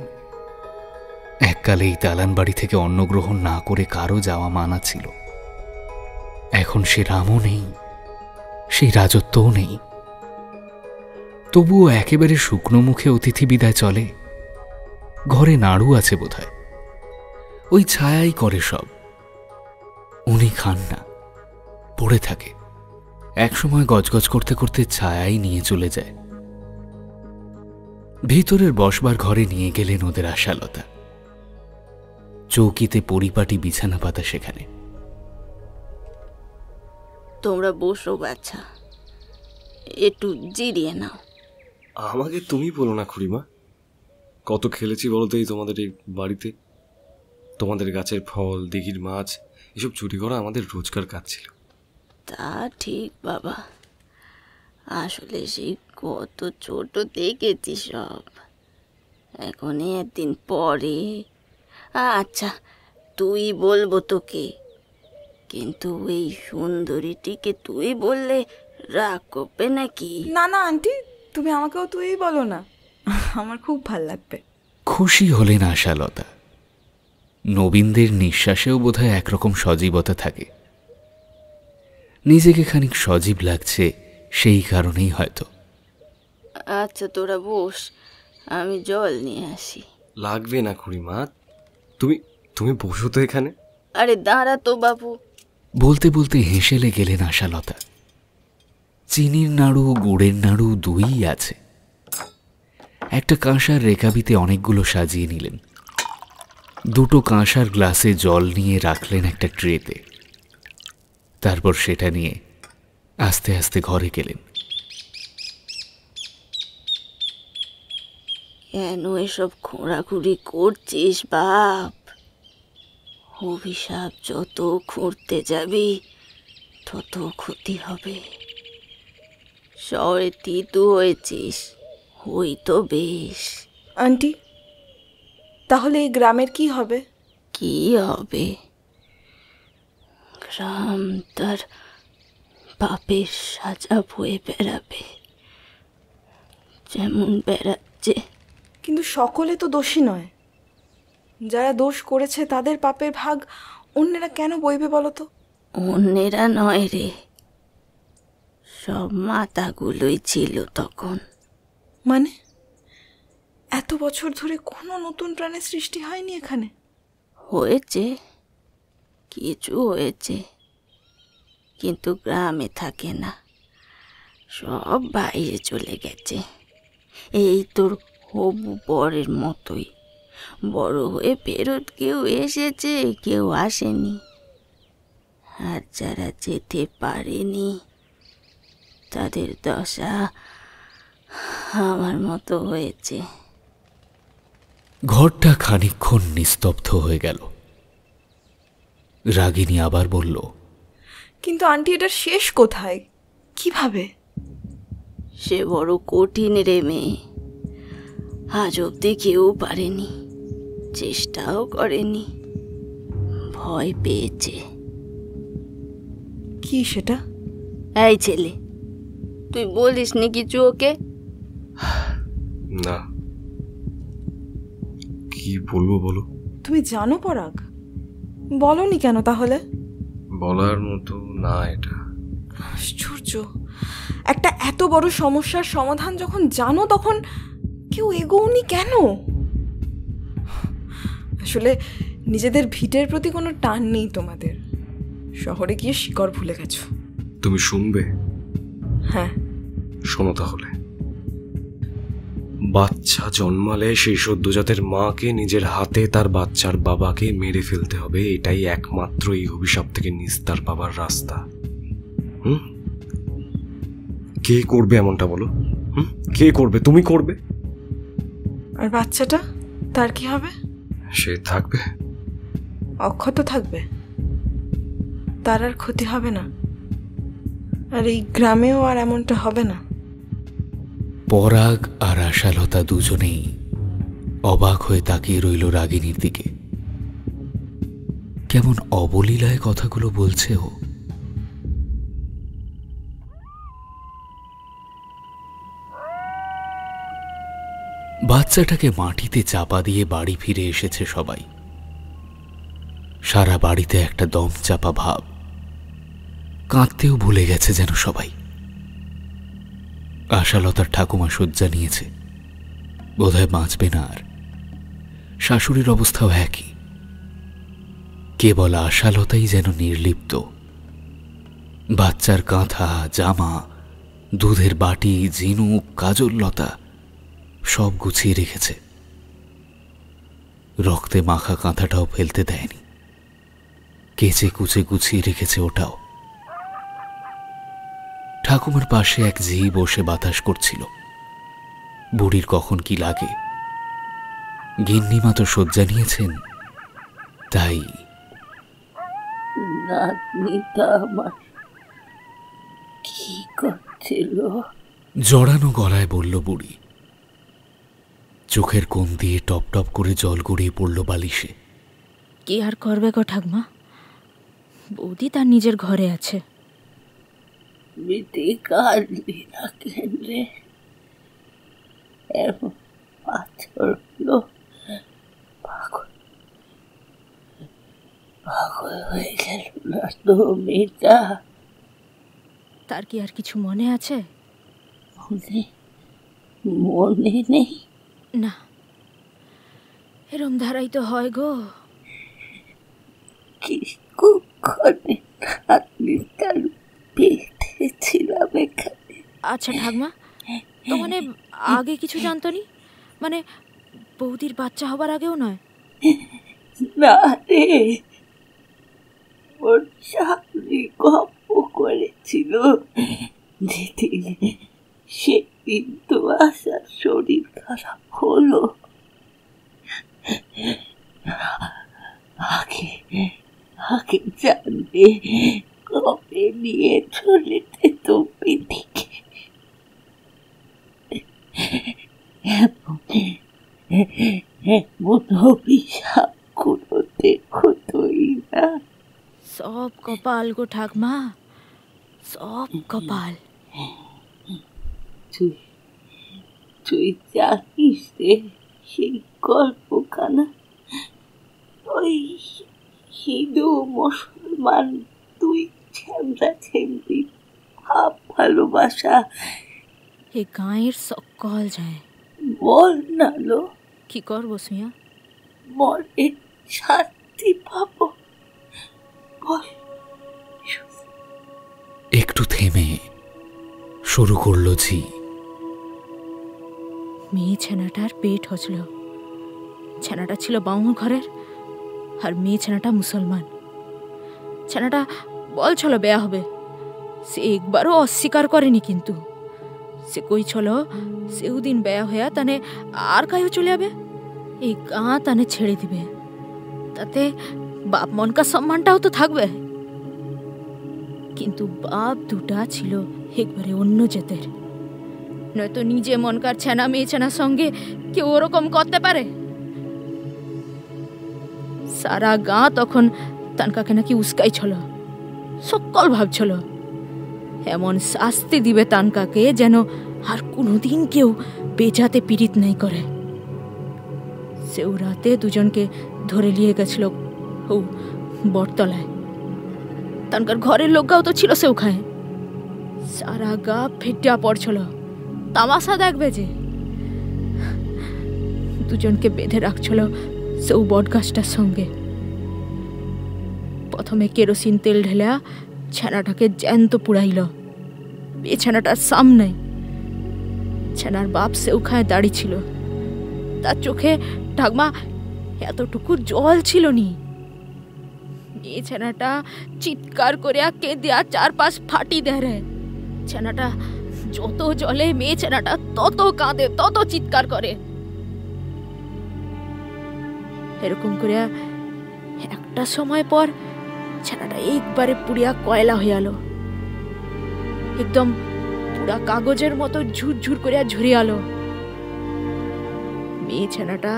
এককালে এই দালান বাড়ি থেকে অন্ন গ্রহণ না করে কারো যাওয়া মানা ছিল। এখন সে রামও নেই, সেই রাজত্বও নেই। তবুও একেবারে শুকনো মুখে অতিথি বিদায় চলে। ঘরে নাড়ু আছে বোধহয়, ওই ছায়াই করে সব। উনি খান না, পড়ে থাকে। একসময় গজগজ করতে করতে ছায়াই নিয়ে চলে যায়। ভিতরের বসবার ঘরে নিয়ে গেলেন ওদের আশালতা। চৌকিতে পরিপাটি বিছানা পাতা সেখানে। তোমরা বসো বাচ্চা, একটু জিরিয়ে নাও। আমাকে তুমি বলো না খুড়িমা। কত খেলেছি বলতো এই তোমাদের এই বাড়িতে। তোমাদের গাছের ফল, দিঘির মাছ এসব চুরি করা আমাদের রোজকার কাজ ছিল। তা ঠিক বাবা, আসলে সেই কত ছোট দেখেছি সব। এখন একদিন পরে আচ্ছা তুই বলবো তোকে, কিন্তু এই সুন্দরীটিকে তুই বললে রাগ করবে নাকি? না না আন্টি, তুমি আমাকেও তুই বলো না, আমার খুব ভাল লাগবে। খুশি হলেন আশালতা। নবীনদের নিঃশ্বাসেও বোধহয় একরকম সজীবতা থাকে। নিজেকে খানিক সজীব লাগছে সেই কারণেই হয়তো। আচ্ছা তোরা বস, আমি জল নিয়ে আসি। লাগবে না খুড়িমা, তুমি তুমি বসো তো এখানে। আরে দাঁড়া তো বাবু। বলতে বলতে হেসেলে গেলেন আশালতা। চিনির নাড়ু, গুড়ের নাড়ু দুই আছে। একটা কাঁসার রেকাবিতে অনেকগুলো সাজিয়ে নিলেন। দুটো কাঁসার গ্লাসে জল নিয়ে রাখলেন একটা ট্রেতে। তারপর সেটা নিয়ে আস্তে আস্তে ঘরে গেলেন। কেন এসব খোঁড়াখুড়ি করছিস বাপ? অভিশাপ যত খুঁড়তে যাবি তত ক্ষতি হবে। শহরে তিতু হয়েছিস, ওই তো বেশ। আন্টি, তাহলে এই গ্রামের কি হবে? কি হবে? গ্রাম তার পাপের সাজা বয়ে বেড়াবে, যেমন বেড়াচ্ছে। কিন্তু সকলে তো দোষী নয়। যারা দোষ করেছে তাদের পাপের ভাগ অন্যেরা কেন বইবে বলো তো? অন্যেরা নয় রে, সব মাতাগুলোই ছিল তখন। মানে এত বছর ধরে কোনো নতুন প্রাণের সৃষ্টি হয়নি এখানে? হয়েছে, কিছু হয়েছে, কিন্তু গ্রামে থাকে না, সব বাইরে চলে গেছে। এই তোর হবু বরের মতোই, বড় হয়ে ফেরত কেউ এসেছে, কেউ আসেনি। আর যারা যেতে পারেনি তাদের দশা আমার মতো হয়েছে। ঘরটা খানিকক্ষণ নিস্তব্ধ হয়ে গেল। রাগিনী আবার বলল, কিন্তু আন্টি, এটার শেষ কোথায়? কিভাবে? সে বড় কঠিন রে মেয়ে, আজ অব্দি কেউ পারেনি, চেষ্টাও করেনি, ভয় পেয়েছে। কি সেটা? এই ছেলে, তুই বলিস নি কিছু ওকে? না, কি বলবো বলো? তুমি জানো পরাগ, বলনি কেন তাহলে? বলার মতো না এটা। আশ্চর্য, একটা এত বড় সমস্যার সমাধান যখন জানো তখন কেউ এগোওনি কেন? আসলে নিজেদের ভিটের প্রতি কোনো টান নেই তোমাদের। শহরে গিয়ে শিকড় ভুলে গেছো। তুমি শুনবে? হ্যাঁ, শোনো তাহলে। বাচ্চা জন্মালে সেই সদ্যজাতের মাকে নিজের হাতে তার বাচ্চার বাবাকে মেরে ফেলতে হবে, এটাই একমাত্র এই অভিশাপ থেকে নিস্তার পাবার রাস্তা। কে করবে এমনটা বলো? কে করবে? তুমি করবে? আর বাচ্চাটা, তার কি হবে? সে থাকবে, অক্ষত থাকবে, তার আর ক্ষতি হবে না। আর এই গ্রামেও আর এমনটা হবে না। পরাগ আর আশালতা দুজনেই অবাক হয়ে তাকিয়ে রইল রাগিনীর দিকে। কেমন অবলীলায় কথাগুলো বলছে ও। বাচ্চাটাকে মাটিতে চাপা দিয়ে বাড়ি ফিরে এসেছে সবাই। সারা বাড়িতে একটা দম চাপা ভাব, কাঁদতেও ভুলে গেছে যেন সবাই। আশালতার ঠাকুমা শয্যা নিয়েছে, বোধহয় বাঁচবে না আর। শাশুড়ির অবস্থাও একই, কেবল আশালতাই যেন নির্লিপ্ত। বাচ্চার কাঁথা, জামা, দুধের বাটি, ঝিনুক, কাজললতা সব গুছিয়ে রেখেছে। রক্তে মাখা কাঁথাটাও ফেলতে দেয়নি, কেচে কুচে গুছিয়ে রেখেছে ওটাও। ঠাকুমার পাশে এক ঝি বসে বাতাস করছিল। বুড়ির কখন কি লাগে, গিন্নিমা তো শয্যা নিয়েছেন, তাই। নাতনিটা আমার কি করছিল? জড়ানো গলায় বলল বুড়ি। চোখের কোণ দিয়ে টপ টপ করে জল গড়িয়ে পড়ল বালিশে। কি আর করবে গো ঠাকমা, বৌদি তার নিজের ঘরে আছে। মিটি কাঁদলি না কেন রে? এমন পাথর হলো, পাগল পাগল হয়ে গেল না তো মেয়েটা? তার কি আর কিছু মনে আছে? মনে নেই না, এরম ধারাই তো হয় গো। কি কুক্ষণে আপনি তার পেটে ছিলাম এখানে। আচ্ছা ঠাকমা, তো মানে আগে কিছু জানতো নি? মানে বৌদির বাচ্চা হবার আগেও নয়? না রে, ওর স্বামী গপ্প করেছিল যেদিন, সেদিন তো আসার শরীর খারাপ হলো। আগে আগে জানবে কবে নিয়ে চলেছে তুমি দিকে এমন অভিশাপ কোনো দেখো তুই না। সব কপাল গো ঠাকমা, সব কপাল। তুই তুই জানিস রে সেই গল্পখানা, ওই হিন্দু মুসলমান তুই ছেমরা ছেমরি ভাব ভালোবাসা এ গাঁয়ের সকল যায়। বল না লো, কি করবো সুইয়া? মরে শান্তি পাবো বল। একটু থেমে শুরু করলো ঝি। মেয়ে ছেনাটার পেট হচ্ছিল। ছেনাটা ছিল বাউল ঘরের, আর মেয়ে ছেনাটা মুসলমান। ছেনাটা বলছিল বেয়া হবে, সে একবারও অস্বীকার করেনি। কিন্তু সে কইছিল সেদিন বেয়া হইয়া তানে আর কায়ও চলে যাবে, এই গাঁ তানে ছেড়ে দিবে, তাতে বাপ মনকা সম্মানটাও তো থাকবে। কিন্তু বাপ দুটা ছিল একবারে অন্য জাতের, নয়তো নিজে মনকার ছেনা মেয়ে ছেনার সঙ্গে কেউ ওরকম করতে পারে? সারা গাঁ তখন তানকাকে নাকি উস্কাইছিল, সকল ভাবছিল এমন শাস্তি দিবে তানকাকে যেন আর কোনোদিন কেউ বেজাতে পীড়িত নাই করে। সেও রাতে দুজনকে ধরে নিয়ে গেছিল ও বটতলায়। তানকার ঘরের লোকগাও তো ছিল সেও খায়। সারা গা ফেটিয়া পড়ছিল, তামাশা দেখবে যে। দুজনকে বেঁধে রাখছিল সেও বট গাছটার সঙ্গে। প্রথমে কেরোসিন তেল ঢেলা ছানাটাকে জ্যান্ত পুড়াইল বিছানাটার সামনে। ছানার বাপ সেও খায় দাঁড়ি ছিল, তার চোখে ঠাকমা এতটুকু জল ছিল নি। এই ছানাটা চিৎকার করে কেঁদে চারপাশ ফাটি দেয় রে। ছানাটা যত জলে মেয়ে ছানাটা তত কাঁদে, তত চিৎকার করে। এরকম করে একটা সময় পর ছানাটা একবারে পুড়িয়া কয়লা হয়ে গেল, একদম পুরা কাগজের মতো ঝুরঝুর করিয়া ঝরে গেল। মেয়ে ছানাটা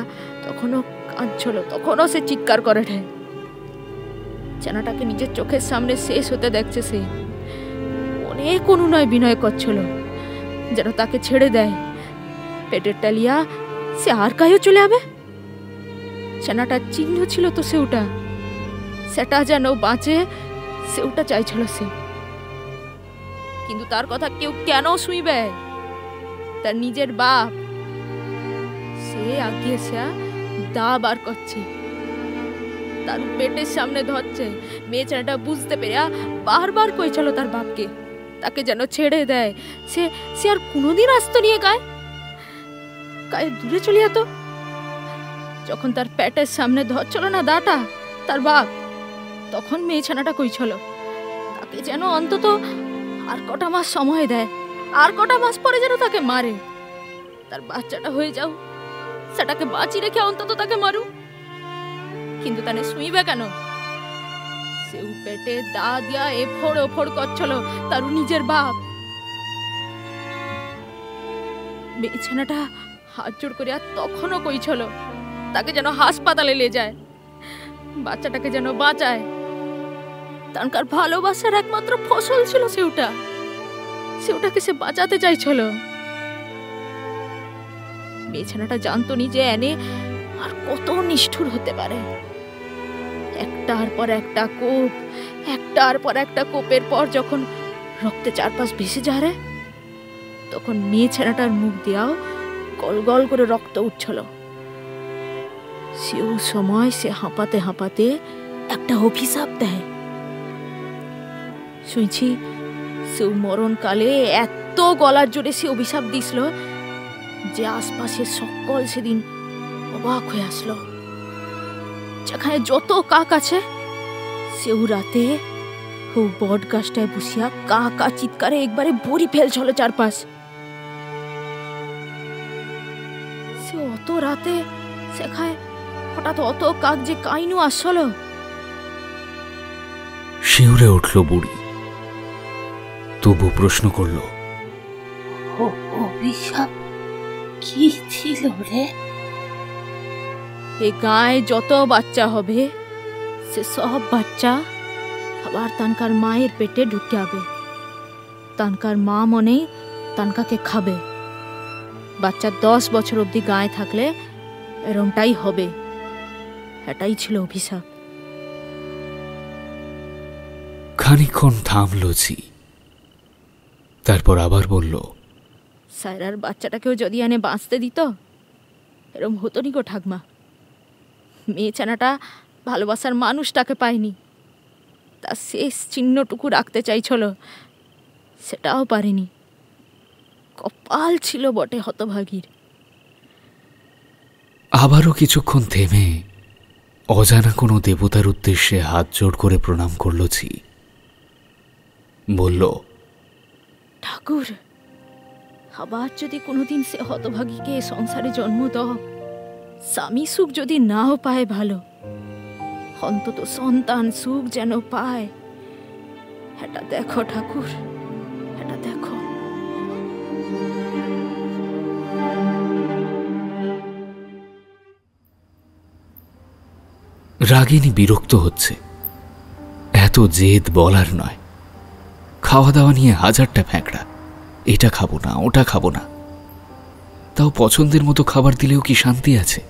তখনও কাঁদছিল, তখনও সে চিৎকার করে ঠে। ছানাটাকে নিজের চোখের সামনে শেষ হতে দেখছে সে। অনেক অনুনয় বিনয় করছিল যেন তাকে ছেড়ে দেয়, পেটের টালিয়া সে আর কায়ও চলে যাবে। ছানাটার চিহ্ন ছিল তো সেটা, সেটা যেন বাঁচে সেটা চাইছিল সে। কিন্তু তার কথা কেউ কেন শুইবে? তার নিজের বাপ সে আগিয়ে দা বার করছে, তার পেটের সামনে ধরছে। মেয়ে ছেলেটা বুঝতে পেরে বারবার কইছিল তার বাপকে তাকে যেন ছেড়ে দেয়। সে আর কোনোদিন আসতো নিয়ে গায়ে দূরে চলে যেত। যখন তার পেটের সামনে ধরছিল না দাটা তার বাপ, তখন মেয়ে ছানাটা কইছিল তাকে যেন অন্তত আর কটা মাস সময় দেয়, আর কটা মাস পরে যেন তাকে মারে। তার বাচ্চাটা হয়ে যাও, সেটাকে বাঁচি রেখে অন্তত তাকে মারু। কিন্তু তানে শুইবে কেন? সেও পেটে দা দিয়া এফোড় ওফোড় করছিল তার নিজের বাপ। বিছানাটা হাত জোড় করিয়া তখনও কইছিল তাকে যেন হাসপাতালে নিয়ে যায়, বাচ্চাটাকে যেন বাঁচায়। তানকার ভালোবাসার একমাত্র ফসল ছিল সেটাকে সে বাঁচাতে চাইছিল। বিছানাটা জানতো নি যে এনে আর কত নিষ্ঠুর হতে পারে। একটার পর একটা কোপ, একটার পর একটা কোপের পর যখন রক্তে চারপাশ ভেসে যায় রে, তখন মেয়ে ছেলেটার মুখ দিয়াও গল গল করে রক্ত উঠছিল। সেও সময় সে হাঁপাতে হাঁপাতে একটা অভিশাপ দেয়। শুনছি সেও মরণকালে এত গলার জোরে সে অভিশাপ দিছিল যে আশপাশের সকল সেদিন অবাক হয়ে আসলো। যেখানে যত কাক আছে সেও রাতে ও বট গাছটায় বসিয়া কা কা চিৎকারে একবারে ভরি ফেলছিল চারপাশ। সে অত রাতে সেখায় হঠাৎ অত কাক যে কাইনু আসল। শিউরে উঠল বুড়ি। তবু প্রশ্ন করল, অভিশাপ কি ছিল রে? এই গায়ে যত বাচ্চা হবে সে সব বাচ্চা আবার তানকার মায়ের পেটে ঢুকে যাবে। তানকার মা মনে তানকাকে খাবে। বাচ্চা 10 বছর অবধি গায়ে থাকলে এরমটাই হবে। এটাই ছিল অভিশাপ। খানিকক্ষণ থামল ঝি, তারপর আবার বলল, সায়রার বাচ্চাটাকেও যদি এনে বাঁচতে দিত এরম হতো নি গো ঠাকমা। মেয়ে ছানাটা ভালোবাসার মানুষটাকে পায়নি, তার শেষ চিহ্নটুকু রাখতে চাইছিল, সেটাও পারেনি। কপাল ছিল বটে হতভাগীর। আবারও কিছুক্ষণ থেমে অজানা কোনো দেবতার উদ্দেশ্যে হাত জোড় করে প্রণাম করল ঝি। বলল, ঠাকুর, আবার যদি কোনোদিন সে হতভাগীকে সংসারে জন্ম দাও, স্বামী সুখ যদি নাও পায় ভালো, অন্তত সন্তান সুখ যেন পায়। এটা দেখো ঠাকুর, এটা দেখো। রাগিনী বিরক্ত হচ্ছে। এত জেদ বলার নয়। খাওয়া দাওয়া নিয়ে হাজারটা ফ্যাঁকড়া, এটা খাবো না, ওটা খাবো না। তাও পছন্দের মতো খাবার দিলেও কি শান্তি আছে?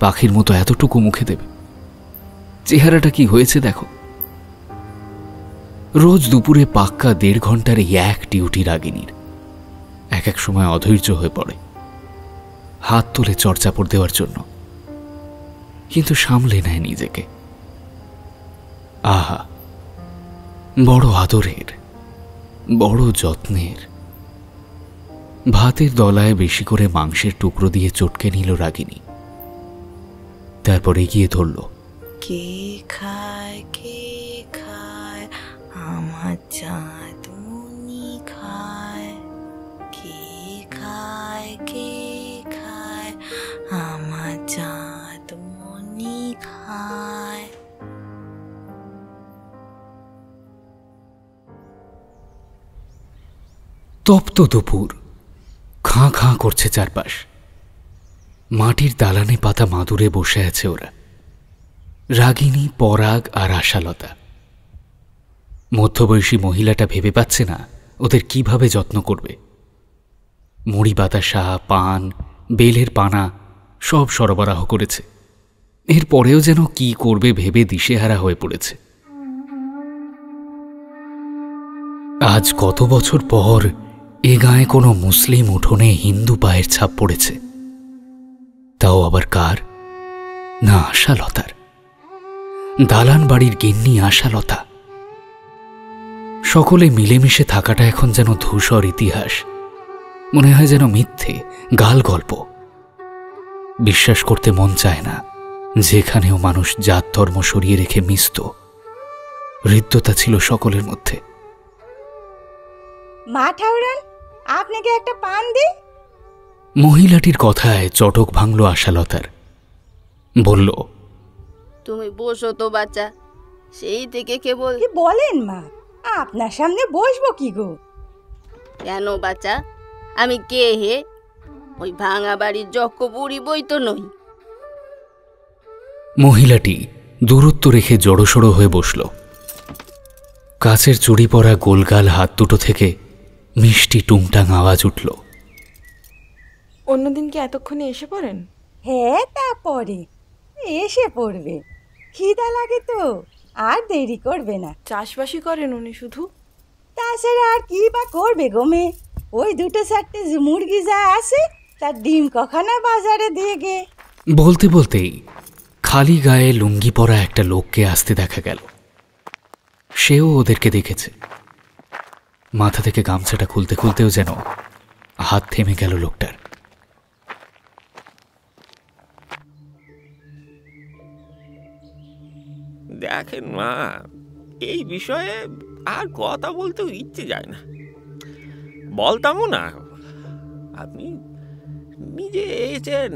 পাখির মতো এতটুকু মুখে দেবে? চেহারাটা কি হয়েছে দেখো। রোজ দুপুরে পাক্কা 1.5 ঘন্টার এই এক ডিউটি রাগিনীর। এক এক সময় অধৈর্য হয়ে পড়ে, হাত তুলে চড়চাপড় দেওয়ার জন্য, কিন্তু সামলে নেয় নিজেকে। আহা, বড় আদরের, বড় যত্নের। ভাতের দলায় বেশি করে মাংসের টুকরো দিয়ে চটকে নিল রাগিনী। তারপর এগিয়ে ধরল, কে খায় আমার চাঁদ মনি খায়, কে খায় আমার চাঁদ মনি খায়। তপ্ত দুপুর, খাঁ খাঁ করছে চারপাশ। মাটির দালানে পাতা মাদুরে বসে আছে ওরা, রাগিনী, পরাগ আর আশালতা। মধ্যবয়সী মহিলাটা ভেবে পাচ্ছে না ওদের কিভাবে যত্ন করবে। মুড়ি বাতাসা, পান, বেলের পানা সব সরবরাহ করেছে। এরপরেও যেন কি করবে ভেবে দিশেহারা হয়ে পড়েছে। আজ কত বছর পর এ গায়ে কোনো মুসলিম উঠোনে হিন্দু পায়ের ছাপ পড়েছে। তাও আবার কার? না আশালতার। দালান বাড়ির গিন্নি আশালতা। সকলে মিলেমিশে থাকাটা এখন যেন ধূসর ইতিহাস, মনে হয় যেন মিথ্যে, গাল গল্প। বিশ্বাস করতে মন চায় না যেখানেও মানুষ জাত ধর্ম সরিয়ে রেখে মিশত। হৃদ্যতা ছিল সকলের মধ্যে। মা ঠাউরান, আপনাকে একটা পান দিই? মহিলাটির কথায় চটক ভাঙল আশালতার। বলল, তুমি বসো তো বাচ্চা, সেই থেকে কেবল। কি বলেন মা, আপনার সামনে বসবো কি গো? কেন বাচ্চা, আমি কে হে? ওই ভাঙা বাড়ির যক্ষ বুড়ি বই তো নই। মহিলাটি দূরত্ব রেখে জড়সড় হয়ে বসল। কাচের চুড়ি পরা গোলগাল হাত দুটো থেকে মিষ্টি টুংটাং আওয়াজ উঠল। অন্যদিন কি এতক্ষণে এসে পড়েন? হ্যাঁ, তারপরে এসে পড়বে। খিদা লাগে তো, আর দেরি করবে না। চাষবাসই করেন উনি শুধু? তাছাড়া আর কি বা করবে গো মেয়ে? ওই 2-4টে মুরগি যা আসে তার ডিম কখনো বাজারে দিয়ে গে। বলতে বলতেই খালি গায়ে লুঙ্গি পরা একটা লোককে আসতে দেখা গেল। সেও ওদেরকে দেখেছে। মাথা থেকে গামছাটা খুলতে খুলতেও যেন হাত থেমে গেল লোকটার। দেখেন মা, এই বিষয়ে আর কথা বলতেও ইচ্ছে যায় না। বলতামও না, আপনি নিজে এসেছেন,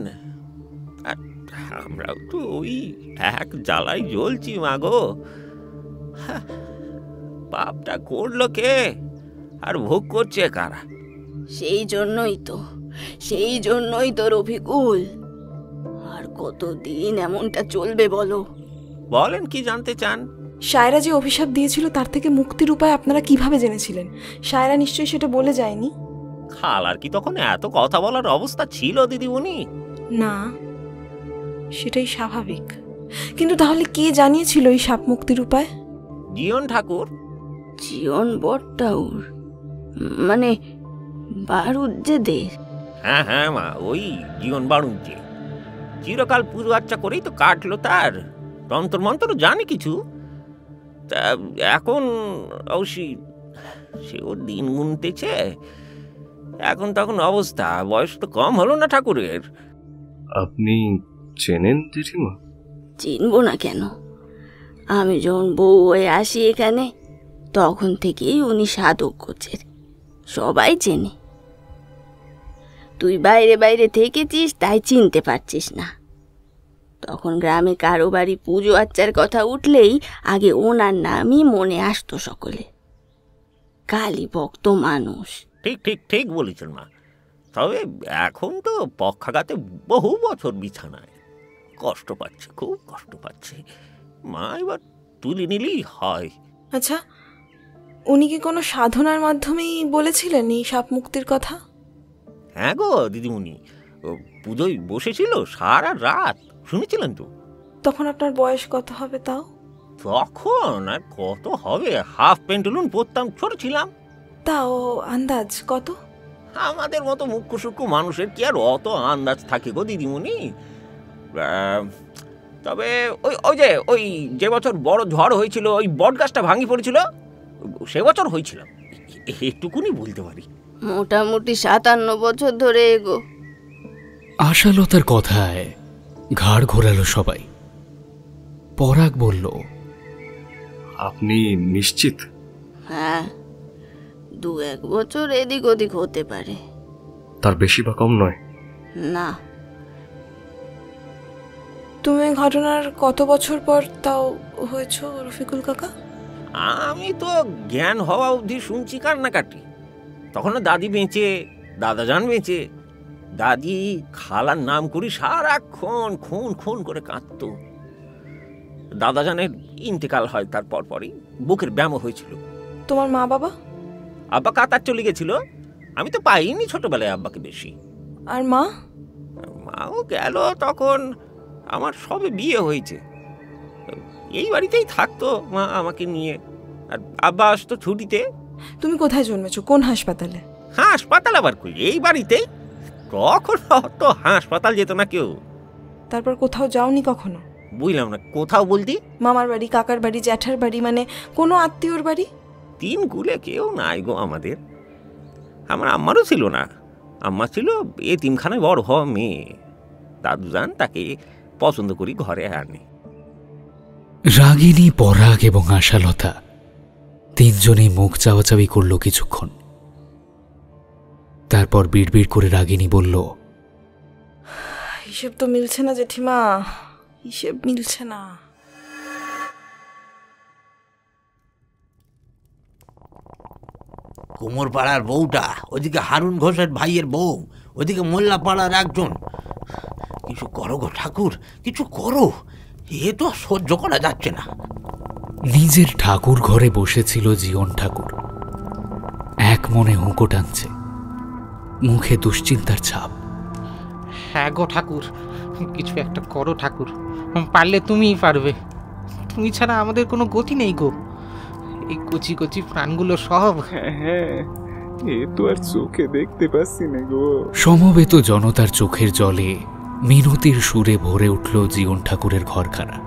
আর আমরাও তো ওই এক জ্বালাই জ্বলছি মাগো। পাপটা করলো কে আর ভোগ করছে কারা? সেই জন্যই তো রফিকুল। আর কতদিন এমনটা চলবে বলো? বলেন, কি জানতে চান? শায়রা যে অভিশাপ দিয়েছিল তার থেকে মুক্তির উপায় আপনারা কিভাবে জেনেছিলেন? শায়রা নিশ্চয়ই সেটা বলে যায়নি। খালার কি তখন এত কথা বলার অবস্থা ছিল দিদিমণি? না, সেটাই স্বাভাবিক। কিন্তু তাহলে কে জানিয়েছিল এই সাপ মুক্তির উপায়? জীবন ঠাকুর। জীবন বট্টাউর মানে বারুজ্জেদের? হ্যাঁ মা, ওই জীবন বাড়ুজ্জে। চিরকাল পুজো আচ্ছা করেই তো কাটলো তার। তন্ত্র মন্ত্র জানি কিছু, তা এখন অবশ্যই সে ওর দিন গুনতেছে। এখন তখন অবস্থা, বয়স তো কম হলো না ঠাকুরের। আপনি চেনেন জেঠিমা? চিনবো না কেন? আমি যখন বউ হয়ে আসি এখানে তখন থেকেই উনি সাধক গোছের, সবাই চেনে। তুই বাইরে বাইরে থেকেছিস তাই চিনতে পারছিস না। তখন গ্রামে কারো বাড়ি পুজো আচ্চার কথা উঠলেই আগে ওনার নামই মনে আসতো সকলে। কালী ভক্ত মানুষ। ঠিক ঠিক ঠিক বলেছেন মা। তবে এখন তো পক্ষাঘাতে বহু বছর বিছানায়, কষ্ট পাচ্ছে, খুব কষ্ট পাচ্ছে। মা এবার তুলে নিলেই হয়। আচ্ছা, উনি কি কোনো সাধনার মাধ্যমেই বলেছিলেন এই সাপ মুক্তির কথা? হ্যাঁ গো দিদিমণি, পুজোয় বসেছিল সারা রাত, শুনেছিলেন তো? তখন আপনার বয়স কত হবে তাও? তখন আর কত হবে, হাফ প্যান্টুলুন পরতাম, ছোট ছিলাম। তাও আন্দাজ কত? আমাদের মতো মুখ্য সূক্ষ্ম মানুষের কি আর অত আন্দাজ থাকে গো দিদিমণি? তবে ওই যে বছর বড় ঝড় হয়েছিল, ওই বট গাছটা ভাঙি পড়েছিল, সে বছর হয়েছিলাম, এটুকুনি বলতে পারি। মোটামুটি 57 বছর ধরে এগো। আশালতার কথায় ঘাড় ঘোরালো সবাই। পরাগ বলল, আপনি নিশ্চিত? হ্যাঁ, 2-1 বছর এদিক ওদিক হতে পারে, তার বেশি বা কম নয়। না। তুমি ঘটনার কত বছর পর তাও হয়েছ রফিকুল কাকা? আমি তো জ্ঞান হওয়া অবধি শুনছি কান্নাকাটি। তখন দাদি বেঁচে, দাদাজান বেঁচে। দাদি খালার নাম করি সারাক্ষণ খুন খুন করে কাঁদত। দাদাজানের ইন্তেকাল হয়, তার পরপরই বুকের ব্যায়াম হয়েছিল। তোমার মা বাবা? আব্বা কাতার চলে গেছিল, আমি তো পাইনি ছোটবেলায় আব্বাকে বেশি। আর মা? মাও গেল তখন আমার সবে বিয়ে হয়েছে। এই বাড়িতেই থাকতো মা আমাকে নিয়ে, আর আব্বা আসতো ছুটিতে। তুমি কোথায় জন্মেছো, কোন হাসপাতালে? হাসপাতাল আবার কই, এই বাড়িতেই। তখন তো হাসপাতাল যেত না কেউ। তারপর কোথাও যাওনি কখনো? বুঝলাম না, কোথাও বলতি? মামার বাড়ি, কাকার বাড়ি, জ্যাঠার বাড়ি, মানে কোনো আত্মীয়র বাড়ি? 3 কুলে কেউ নাই গো আমাদের। আমার আম্মারও ছিল না, আম্মা ছিল এতিমখানায় বড় হওয়া মেয়ে। দাদুজান তাকে পছন্দ করি ঘরে আনে। রাগিনী, পরাগ এবং আশালতা তিনজনেই মুখ চাওয়াচাওয়ি করল কিছুক্ষণ। তারপর বিড়বিড় করে রাগিনী বলল, হিসেব তো মিলছে না জেঠিমা, হিসেব মিলছে না। কুমোর পাড়ার বউটা, ওদিকে হারুন ঘোষের ভাইয়ের বউ, ওদিকে মোল্লা পাড়ার একজন। কিছু করো গো ঠাকুর, কিছু করো, এ তো সহ্য করা যাচ্ছে না। নিজের ঠাকুর ঘরে বসেছিল জীবন ঠাকুর, এক মনে হুঁকো টানছে, মুখে দুশ্চিন্তার ছাপ। হ্যাঁ গো ঠাকুর, কিছু একটা করো ঠাকুর, পারলে তুমিই পারবে। তুমি ছাড়া আমাদের কোনো গতি নেই গো। এই কচি কচি প্রাণগুলো সব। হ্যাঁ, এ তো আর চোখে দেখতে পাচ্ছি না গো। সমবেত জনতার চোখের জলে মিনতির সুরে ভরে উঠল জীবন ঠাকুরের ঘরখানা।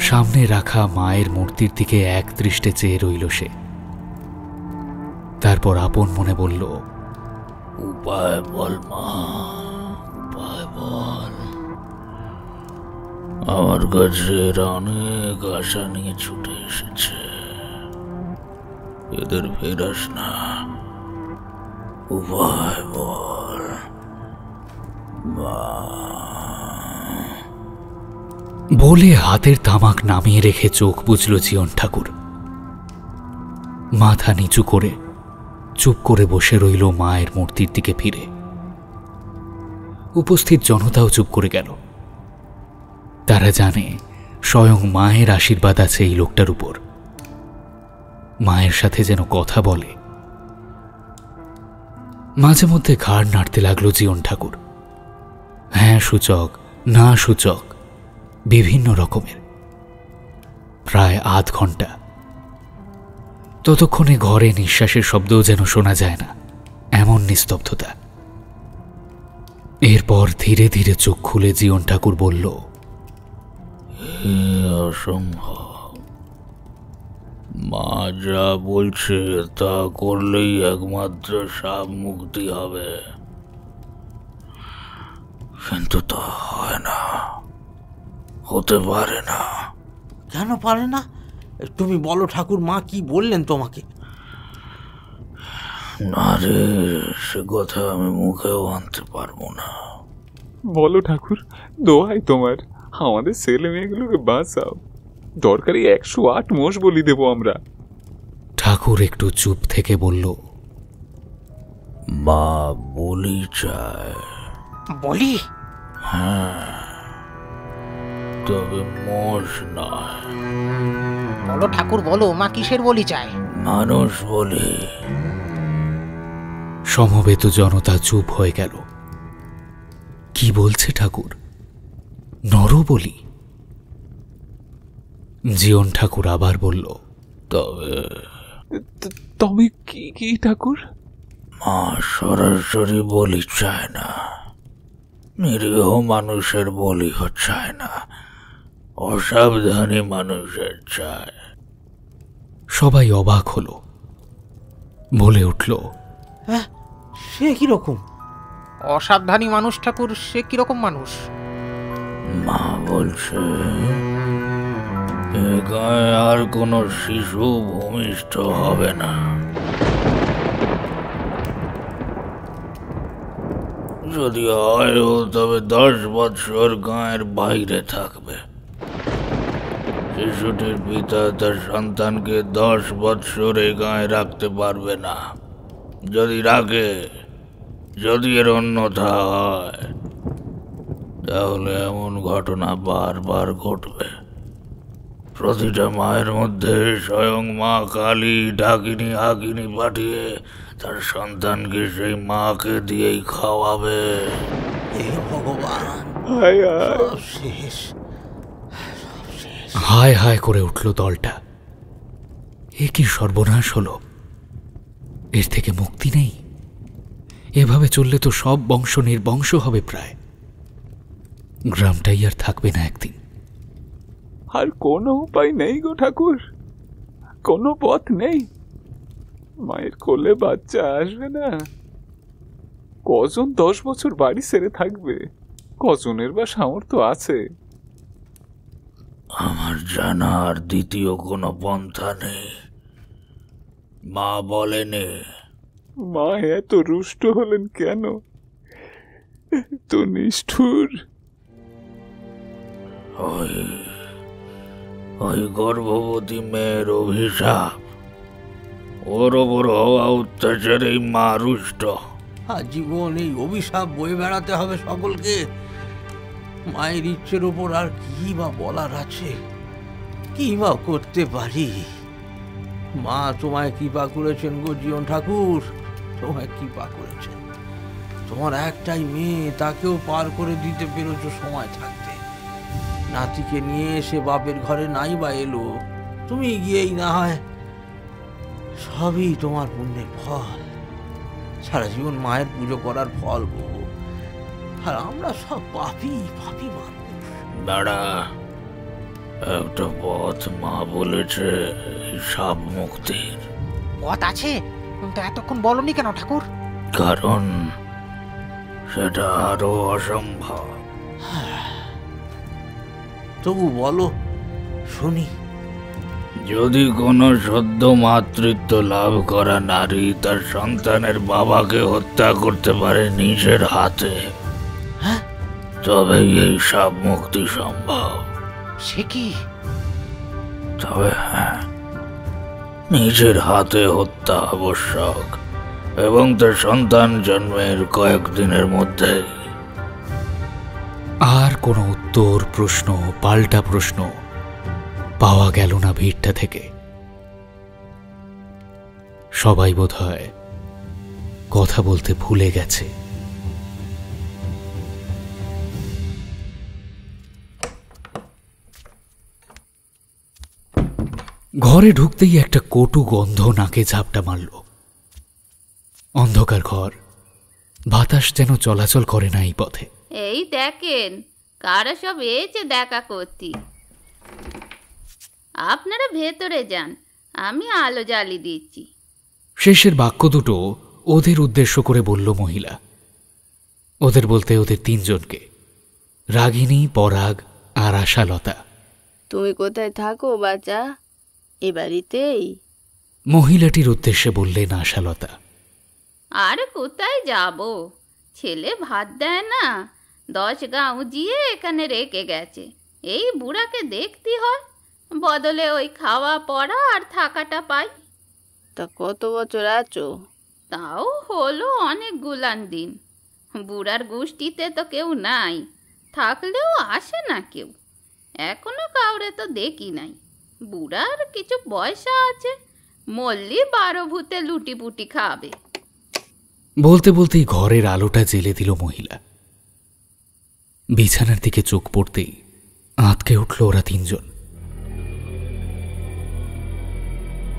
সামনে রাখা মায়ের মূর্তির দিকে এক দৃষ্টে চেয়ে রইল সে। তারপর আপন মনে বলল, উপায় বল মা, উপায় বল। আমার কাছে এরা অনেক আশা নিয়ে ছুটে এসেছে, এদের ফেরাস না, উপায় বল মা। বলে হাতের তামাক নামিয়ে রেখে চোখ বুঝল জীবন ঠাকুর। মাথা নিচু করে চুপ করে বসে রইল মায়ের মূর্তির দিকে ফিরে। উপস্থিত জনতাও চুপ করে গেল। তারা জানে স্বয়ং মায়ের আশীর্বাদ আছে এই লোকটার উপর। মায়ের সাথে যেন কথা বলে। মাঝে মধ্যে ঘাড় নাড়তে লাগলো জীবন ঠাকুর। হ্যাঁ সূচক, না সূচক, বিভিন্ন রকমের। প্রায় আধ ঘন্টা। ততক্ষণে ঘরে নিঃশ্বাসের শব্দও যেন শোনা যায় না, এমন নিস্তব্ধতা। এরপর ধীরে ধীরে চোখ খুলে জীবন ঠাকুর বলল, অসম্ভব। মা যা বলছে তা করলেই একমাত্র সাপ মুক্তি হবে, কিন্তু তা হয় না, হতে পারে না। কেন পারে না? তুমি বলো ঠাকুর, মা কি বললেন তোমাকে? না রে, সে কথা আমি মুখেও আনতে পারবো না। বলো ঠাকুর, দোহাই তোমার, আমাদের ছেলে মেয়েগুলোকে বাঁচাও। দরকারি 108 মোষ বলি দেবো আমরা। ঠাকুর একটু চুপ থেকে বলল, মা বলি চায়। বলি? হ্যাঁ, তবে মোষ নয়। বলো ঠাকুর বলো, মা কিসের বলি চায়? মানুষ বলি। সমবেত জনতা চুপ হয়ে গেল। কি বলছে ঠাকুর? নর বলি? জীবন ঠাকুর আবার বলল, তবে কি কি ঠাকুর? মা সরাসরি বলি চায় না, নিরীহ মানুষের বলিও চায় না, অসাবধানী মানুষের চায়। সবাই অবাক হলো। বলে উঠল, হ্যাঁ, সে কিরকম অসাবধানী মানুষ ঠাকুর? সে কিরকম মানুষ? মা বলছে এ গায়ে আর কোনো শিশু ভূমিষ্ঠ হবে না। যদি হয়ও তবে 10 বছর গায়ের বাইরে থাকবে। শিশুটির পিতা তার সন্তানকে 10 বছর এই গায়ে রাখতে পারবে না। যদি রাখে, যদি এর অন্যথা হয়, তাহলে এমন ঘটনা বারবার ঘটবে। প্রতিটা মায়ের মধ্যে স্বয়ং মা কালী ডাকিনী আকিনী পাঠিয়ে তার সন্তানকে সেই মাকে দিয়েই খাওয়াবে। হে ভগবান, শেষ। হায় হায় করে উঠল দলটা। এ কি সর্বনাশ হলো! এর থেকে মুক্তি নেই। এভাবে চললে তো সব বংশ নির্বংশ হবে প্রায়। গ্রামটাই আর থাকবে না একদিন। আর কোনো উপায় নেই গো ঠাকুর, কোনো পথ নেই। মায়ের কোলে বাচ্চা আসবে না। কজন 10 বছর বাড়ি ছেড়ে থাকবে? কজনের বা সামর্থ্য আছে? আমার জানা আর দ্বিতীয় কোনো পন্থা নেই। মা বলেনি। মা এত রুষ্ট হলেন কেন? তো নিষ্ঠুর। ওই গর্ভবতী মেয়ের অভিশাপ। ওর ওপর হওয়া অত্যাচারেই মা রুষ্ট। আজীবন এই অভিশাপ বয়ে বেড়াতে হবে সকলকে। মায়ের ইচ্ছের উপর আর কি বা বলার আছে? কি বা করতে পারি? মা তোমায় কৃপা করেছেন গো জীবন ঠাকুর, তোমায় কৃপা করেছেন। তোমার একটাই মেয়ে, তাকেও পার করে দিতে পেরেছ সময় থাকতে। নাতিকে নিয়ে এসে বাপের ঘরে নাই বা এলো, তুমি গিয়েই না হয়। সবই তোমার পুণ্যের ফল, সারা জীবন মায়ের পুজো করার ফল গো। আর আমরা সব পাপী পাপী মানুষ। দাঁড়া, একটা পথ মা বলেছে, সাপ মুক্তির পথ আছে। তো এতক্ষণ বলনি কেন ঠাকুর? কারণ সেটা আরো অসম্ভব। তবু বলো শুনি। যদি কোনো সদ্য মাতৃত্ব লাভ করা নারী তার সন্তানের বাবাকে হত্যা করতে পারে নিজের হাতে, তবে এই সাপ মুক্তি সম্ভব। সে কি? তবে হ্যাঁ, নিজের হাতে হত্যা আবশ্যক এবং তার সন্তান জন্মের কয়েকদিনের মধ্যে। আর কোনো উত্তর, প্রশ্ন, পাল্টা প্রশ্ন পাওয়া গেল না ভিড়টা থেকে। সবাই বোধহয় কথা বলতে ভুলে গেছে। ঘরে ঢুকতেই একটা কটু গন্ধ নাকে ঝাপটা মারল। অন্ধকার ঘর, বাতাস যেন চলাচল করে না এই পথে। এই দেখেন কারা সব এসে দেখা করতি। আপনারা ভেতরে যান, আমি আলো জ্বালিয়ে দিচ্ছি। শেষের বাক্য দুটো ওদের উদ্দেশ্য করে বলল মহিলা। ওদের বলতে ওদের তিনজনকে, রাগিনী, পরাগ আর আশালতা। তুমি কোথায় থাকো বাচ্চা? এ বাড়িতেই? মহিলাটির উদ্দেশ্যে বললেন আশালতা। আর কোথায় যাব, ছেলে ভাত দেয় না, 10 গাঁও জিয়ে এখানে রেখে গেছে। এই বুড়াকে দেখতে হয়, বদলে ওই খাওয়া পড়া আর থাকাটা পাই। তা কত বছর আছো? তাও হলো অনেক গুলান দিন। বুড়ার গোষ্ঠীতে তো কেউ নাই, থাকলেও আসে না কেউ। এখনো কাউরে তো দেখি নাই। বুড়ার কিছু পয়সা আছে, মল্লি 12 ভূতে লুটিপুটি খাবে। বলতে বলতেই ঘরের আলোটা জ্বেলে দিল মহিলা। বিছানার দিকে চোখ পড়তেই আঁতকে উঠল ওরা তিনজন।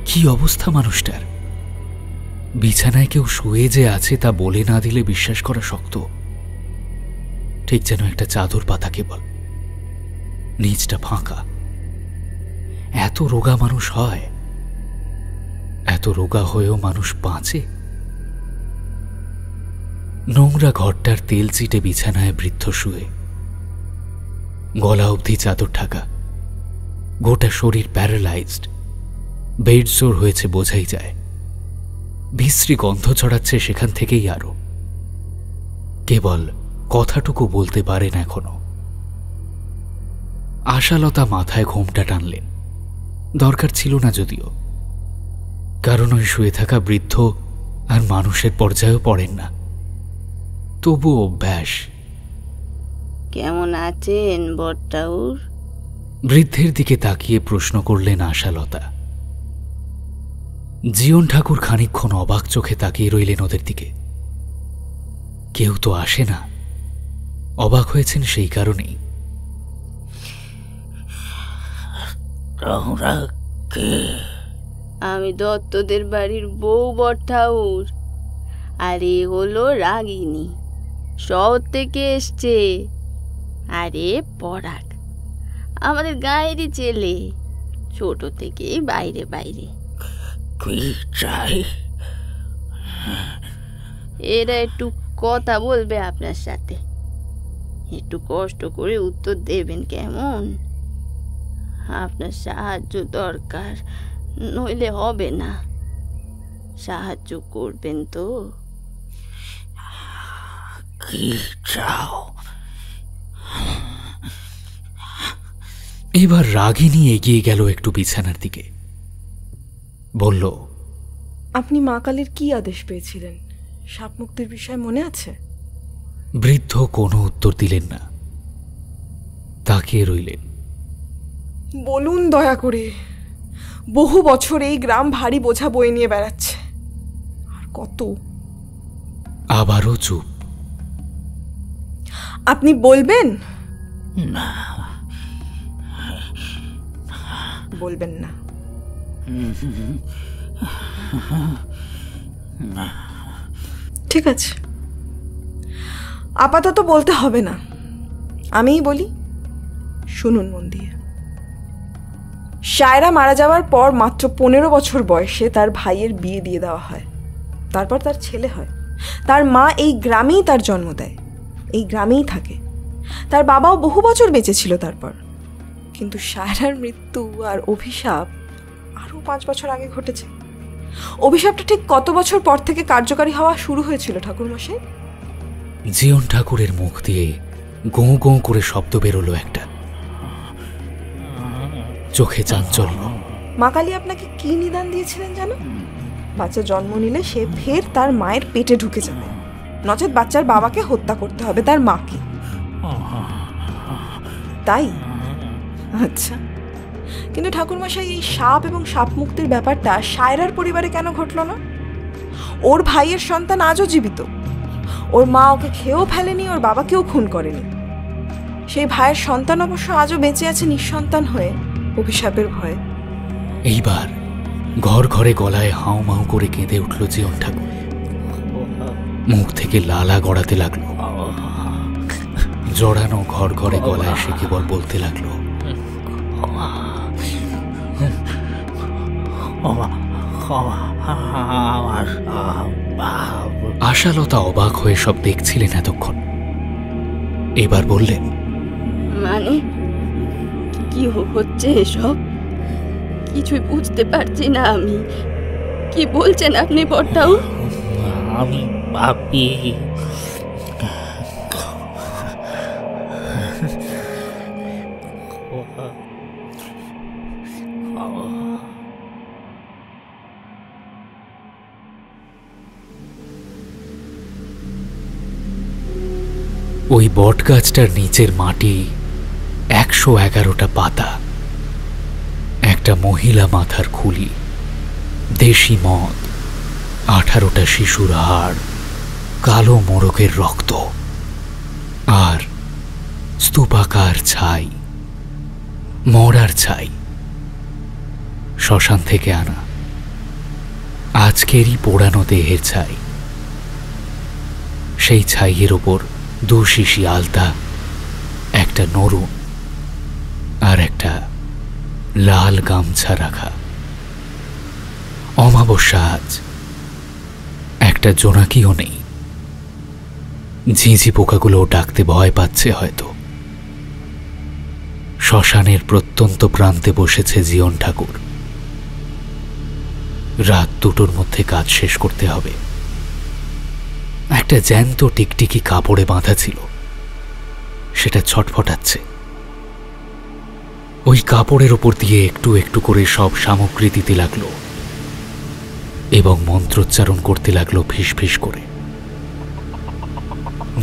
কি অবস্থা মানুষটার! বিছানায় কেউ শুয়ে যে আছে তা বলে না দিলে বিশ্বাস করা শক্ত। ঠিক যেন একটা চাদর পাতা কেবল, নিচটা ফাঁকা। এত রোগা মানুষ হয়? এত রোগা হয়েও মানুষ বাঁচে? নোংরা ঘরটার তেল চিটে বিছানায় বৃদ্ধ শুয়ে, গলা অবধি চাদর ঢাকা, গোটা শরীর প্যারালাইজড, বেড সোর হয়েছে বোঝাই যায়। বিশ্রী গন্ধ ছড়াচ্ছে সেখান থেকেই আরো। কেবল কথাটুকু বলতে পারেন এখনো। আশালতা মাথায় ঘোমটা টানলেন। দরকার ছিল না যদিও, কারণ ওই শুয়ে থাকা বৃদ্ধ আর মানুষের পর্যায়েও পড়েন না। তবু অভ্যাস। কেমন আছেন বড়টাউর? বৃদ্ধের দিকে তাকিয়ে প্রশ্ন করলেন আশালতা। জীবন ঠাকুর খানিকক্ষণ অবাক চোখে তাকিয়ে রইলেন ওদের দিকে। কেউ তো আসে না, অবাক হয়েছেন সেই কারণেই। আমি দত্তদের বাড়ির বউ বড়ঠাউর, আর এ হলো রাগিনী, শহর থেকে এসছে। আরে পরাগ আমাদের গায়েরই ছেলে, ছোট থেকেই বাইরে বাইরে। কি চাই? এরা একটু কথা বলবে আপনার সাথে, একটু কষ্ট করে উত্তর দেবেন কেমন? আপনার সাহায্য দরকার, নইলে হবে না। সাহায্য করবেন তো? কি চাও? এবার রাগিনী এগিয়ে গেল একটু বিছানার দিকে, বলল, আপনি মা কালীর কি আদেশ পেয়েছিলেন? সাপ মুক্তির বিষয় মনে আছে? বৃদ্ধ কোনো উত্তর দিলেন না, তাকিয়ে রইলেন। বলুন দয়া করে। বহু বছর এই গ্রাম ভারী বোঝা বয়ে নিয়ে বেড়াচ্ছে, আর কত। আবারও চুপ। আপনি বলবেন? না, বলবেন না? ঠিক আছে, আপাতত বলতে হবে না, আমিই বলি, শুনুন মন দিয়ে। শায়রা মারা যাওয়ার পর মাত্র 15 বছর বয়সে তার ভাইয়ের বিয়ে দিয়ে দেওয়া হয়। তারপর তার ছেলে হয়। তার মা এই গ্রামেই তার জন্ম দেয়, এই গ্রামেই থাকে। তার বাবাও বহু বছর বেঁচে ছিল তারপর। কিন্তু শায়রার মৃত্যু আর অভিশাপ আরও 5 বছর আগে ঘটেছে। অভিশাপটা ঠিক কত বছর পর থেকে কার্যকারী হওয়া শুরু হয়েছিল ঠাকুরমশাই? জীবন ঠাকুরের মুখ দিয়ে গোঁ গোঁ করে শব্দ বেরোলো একটা। চোখে চাঞ্চল্য, মা কালী আপনাকে কি নিদান দিয়েছিলেন জানো? বাচ্চা জন্ম নিলে সে ফের তার মায়ের পেটে ঢুকে যাবে, নচেৎ বাচ্চার বাবাকে হত্যা করতে হবে, তার মাকে। তাই? আচ্ছা, কিন্তু ঠাকুরমশাই এই সাপ এবং সাপ মুক্তির ব্যাপারটা সায়রার পরিবারে কেন ঘটল না? ওর ভাইয়ের সন্তান আজও জীবিত, ওর মা ওকে খেয়েও ফেলেনি, ওর বাবাকেও খুন করেনি। সেই ভাইয়ের সন্তান অবশ্য আজও বেঁচে আছে নিঃসন্তান হয়ে, অভিশাপের ভয়ে। এইবার ঘর ঘরে গলায় হাউ মাউ করে কেঁদে উঠল জীবন ঠাকুর। মুখ থেকে লালা গড়াতে লাগলো। জড়ানো ঘর ঘরে গলায় সে কেবল বলতে লাগলো, আশালতা অবাক হয়ে সব দেখছিলেন এতক্ষণ। এবার বললেন, মানে কি হচ্ছে এসব? কিছুই বুঝতে পারছি না আমি। কি বলছেন আপনি বড়টাও? আমি পাপি। ওই বট গাছটার নিচের মাটি 111টা পাতা, একটা মহিলা মাথার খুলি, দেশি মদ, 18টা শিশুর হাড়, কালো মোরগের রক্ত আর স্তূপাকার ছাই, মরার ছাই, শ্মশান থেকে আনা আজকেরই পোড়ানো দেহের ছাই। সেই ছাইয়ের ওপর 2 শিশি আলতা, একটা নরুন আর একটা লাল গামছা রাখা। অমাবস্যা আজ, একটা জোনাকিও নেই। ঝিঁঝি পোকাগুলো ডাকতে ভয় পাচ্ছে হয়তো। শ্মশানের প্রত্যন্ত প্রান্তে বসেছে জীবন ঠাকুর। রাত 2টোর মধ্যে কাজ শেষ করতে হবে। একটা জ্যান্ত টিকটিকি কাপড়ে বাঁধা ছিল, সেটা ছটফটাচ্ছে। ওই কাপড়ের ওপর দিয়ে একটু একটু করে সব সামগ্রী দিতে লাগলো এবং মন্ত্রোচ্চারণ করতে লাগলো ফিস ফিস করে।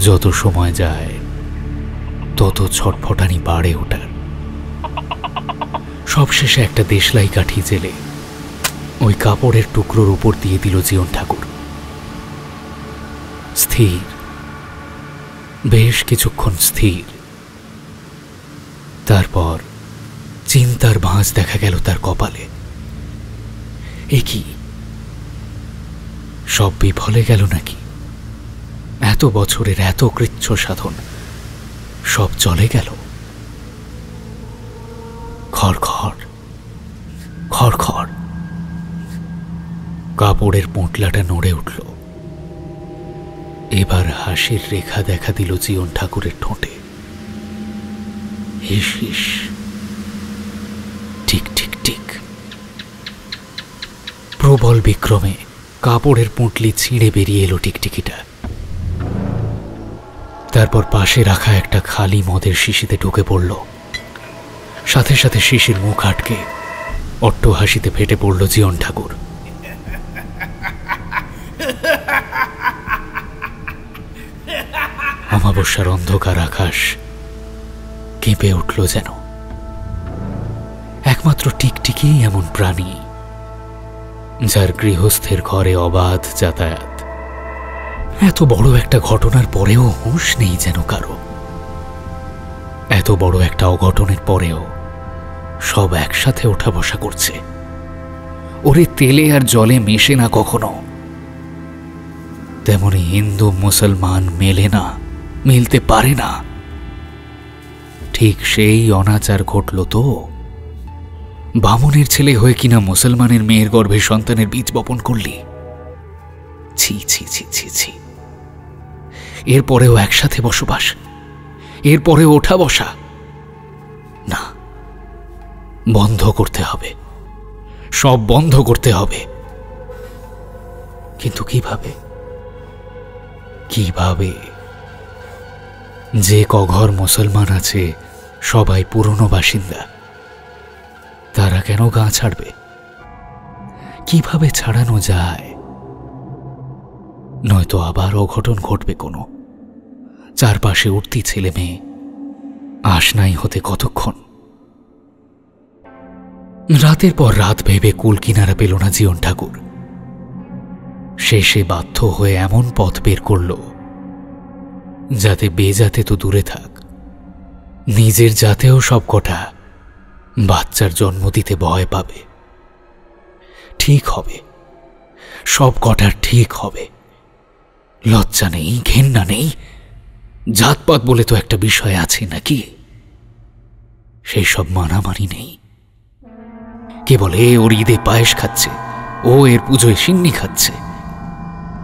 যত সময় যায় তত ছটফটানি বাড়ে ওঠার। সবশেষে একটা দেশলাই কাঠি জেলে ওই কাপড়ের টুকরোর উপর দিয়ে দিল জীবন ঠাকুর। স্থির, বেশ কিছুক্ষণ স্থির। তারপর চিন্তার ভাঁজ দেখা গেল তার কপালে। এ কি, সব বিফলে গেল নাকি? এত বছরের এত কৃচ্ছ সাধন সব চলে গেল। খড়খড় খড়খড় কাপড়ের পোঁটলাটা নড়ে উঠল। এবার হাসির রেখা দেখা দিল জীবন ঠাকুরের ঠোঁটে। হিস হিস, ঠিক ঠিক ঠিক। প্রবল বিক্রমে কাপড়ের পুঁটলি ছিঁড়ে বেরিয়ে এলো টিকটিকিটা। তারপর পাশে রাখা একটা খালি মদের শিশিতে ঢুকে পড়ল। সাথে সাথে শিশির মুখ আটকে অট্ট হাসিতে ফেটে পড়ল জীবন ঠাকুর। অমাবস্যার অন্ধকার আকাশ কেঁপে উঠল যেন। একমাত্র টিকটিকি এমন প্রাণী যার গৃহস্থের ঘরে অবাধ যাতায়াত। এত বড় একটা ঘটনার পরেও হুঁশ নেই যেন কারো। এত বড় একটা অঘটনের পরেও সব একসাথে ওঠা বসা করছে। ওরে তেলে আর জলে মেশে না কখনো। তেমনি হিন্দু মুসলমান মেলে না, মিলতে পারে না। ঠিক সেই অনাচার ঘটল তো। বামনের ছেলে হয়ে কিনা মুসলমানের মেয়ের গর্ভে সন্তানের বীজ বপন করলি। ছি ছি ছি ছি ছি। এরপরেও একসাথে বসবাস, এরপরেও ওঠা বসা। না, বন্ধ করতে হবে, সব বন্ধ করতে হবে। কিন্তু কিভাবে? কিভাবে? যে কঘর মুসলমান আছে সবাই পুরনো বাসিন্দা। তারা কেন গা ছাড়বে? কিভাবে ছাড়ানো যায়, নয়তো আবার অঘটন ঘটবে কোনো। চারপাশে উঠতি ছেলে মেয়ে, আশনাই হতে কতক্ষণ। রাতের পর রাত ভেবে কুল কিনারা পেল না জীবন ঠাকুর। শেষে বাধ্য হয়ে এমন পথ বের করল যাতে বেজাতে তো দূরে থাক, নিজের জাতেও সব কটা বাচ্চার জন্ম দিতে ভয় পাবে। ঠিক হবে, সব কটার ঠিক হবে। লজ্জা নেই, ঘেন্না নেই, জাতপাত বলে তো একটা বিষয় আছে নাকি? সেই সব মানামানি নেই। কে বলে ওর ঈদে পায়েস খাচ্ছে, ও এর পুজোয় সিন্নি খাচ্ছে।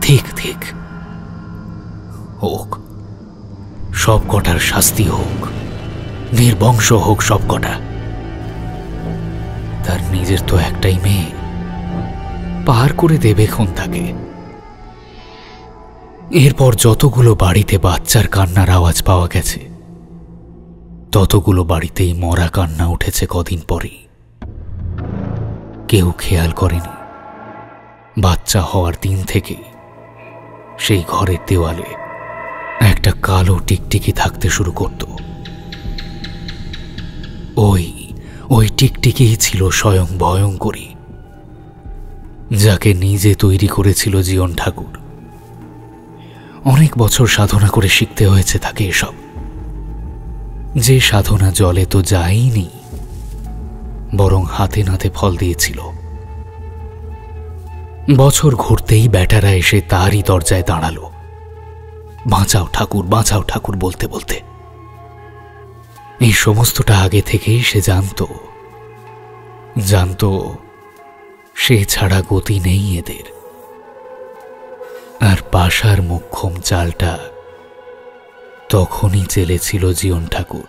ঠিক ঠিক হোক, সব কটার শাস্তি হোক, নির্বংশ হোক সব কটা। তার নিজের তো একটাই মেয়ে, পার করে দেবে খন তাকে। এরপর যতগুলো বাড়িতে বাচ্চার কান্নার আওয়াজ পাওয়া গেছে, ততগুলো বাড়িতেই মরা কান্না উঠেছে কদিন পরেই। কেউ খেয়াল করেনি বাচ্চা হওয়ার দিন থেকে সেই ঘরের দেওয়ালে একটা কালো টিকটিকি থাকতে শুরু করত। ওই টিকটিকি ছিল স্বয়ং ভয়ঙ্করী, যাকে নিজে তৈরি করেছিল জীবন ঠাকুর। অনেক বছর সাধনা করে শিখতে হয়েছে তাকে এসব, যে সাধনা জলে তো যায়নি, বরং হাতে নাতে ফল দিয়েছিল। বছর ঘুরতেই বেটারা এসে তারই দরজায় দাঁড়ালো, বাঁচাও ঠাকুর, বাঁচাও ঠাকুর বলতে বলতে। এই সমস্তটা আগে থেকেই সে জানতো সে ছাড়া গতি নেই এদের। আর পাশার মোক্ষম চালটা তখনই চেলেছিল জীবন ঠাকুর।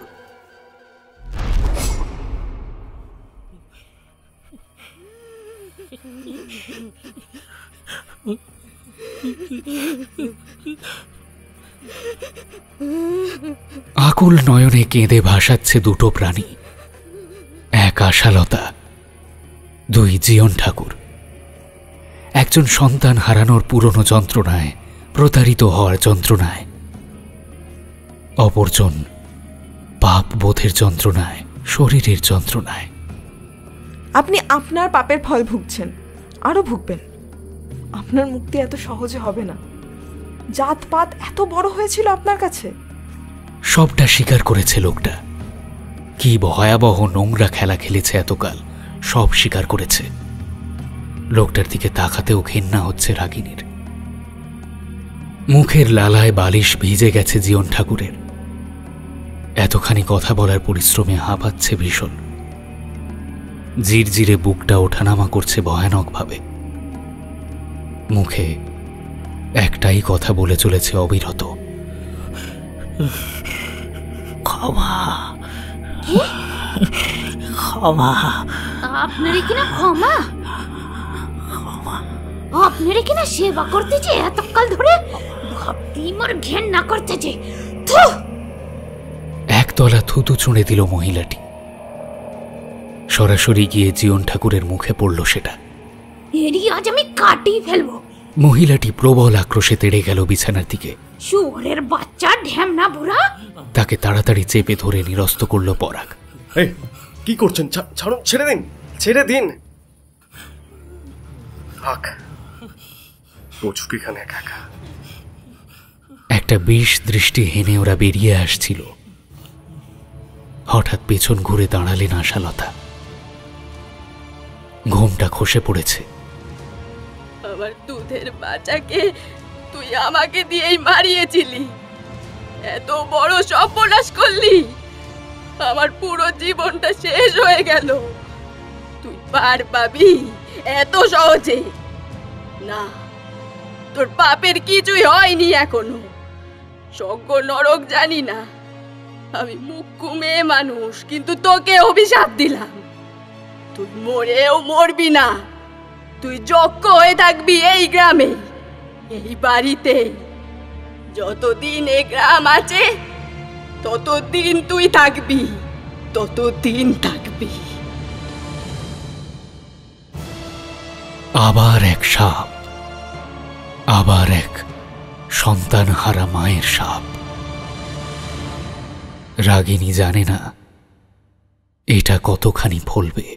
আকুল নয়নে কেঁদে ভাসাচ্ছে দুটো প্রাণী, এক আশালতা, দুই জীবন ঠাকুর। একজন সন্তান হারানোর পুরনো যন্ত্রণায়, প্রতারিত হওয়ার যন্ত্রণায়, অপরজন পাপ বোধের যন্ত্রণায়, শরীরের যন্ত্রণায়। আপনি আপনার পাপের ফল ভুগছেন, আরো ভুগবেন। আপনার মুক্তি এত সহজে হবে না। জাতপাত এত বড় হয়েছিল আপনার কাছে। সবটা স্বীকার করেছে লোকটা। কি ভয়াবহ নোংরা খেলা খেলেছে এতকাল, সব স্বীকার করেছে। লোকটার দিকে তাকাতেও ঘেন্না হচ্ছে রাগিনীর। মুখের লালায় বালিশ ভিজে গেছে জীবন ঠাকুরের। এতখানি কথা বলার পরিশ্রমে হাঁপাচ্ছে ভীষণ। জিরজিরে বুকটা ওঠানামা করছে ভয়ানকভাবে। মুখে একটাই কথা বলে চলেছে অবিরত, ক্ষমা ক্ষমা। আপনারই কিনা ক্ষমা? আপনারই কিনা সেবা করতেছে এতকাল ধরে, ভাবতেই মোর ঘেন্না করতেছে। একতলা থুতু ছুঁড়ে দিল মহিলাটি। সরাসরি গিয়ে জীবন ঠাকুরের মুখে পড়ল সেটা। এরই আজ আমি কাটিয়ে ফেলবো। মহিলাটি প্রবল আক্রোশে তেড়ে গেল বিছানার দিকে। শুয়োরের বাচ্চা ঢ্যামনা বুড়া! তাকে তাড়াতাড়ি চেপে ধরে নিরস্ত করল পরাগ। কি করছেন? ছাড়ুন, ছেড়ে দিন, ছেড়ে দিন। এখানে একা একা। একটা বিষ দৃষ্টি হেনে ওরা বেরিয়ে আসছিল। হঠাৎ পেছন ঘুরে দাঁড়ালেন আশালতা। ঘুমটা খসে পড়েছে। আমার দুধের বাচ্চাকে তুই আমাকে দিয়েই মারিয়েছিলি, এত বড় সর্বনাশ করলি, আমার পুরো জীবনটা শেষ হয়ে গেল। তুই পার পাবি এত সহজে না? তোর পাপের কিছুই হয়নি এখনো। স্বর্গ নরক জানি না, আমি মুখ্য মেয়ে মানুষ, কিন্তু তোকে অভিশাপ দিলাম। তুই মরেও মরবি না, তুই যজ্ঞ হয়ে থাকবি এই গ্রামে, এই বাড়িতে। যতদিন এই গ্রাম আছে ততদিন তুই থাকবি, ততদিন থাকবি। আবার এক সাপ, আবার এক সন্তানহারা মায়ের সাপ। রাগিনী জানে না এটা কতখানি ফলবে।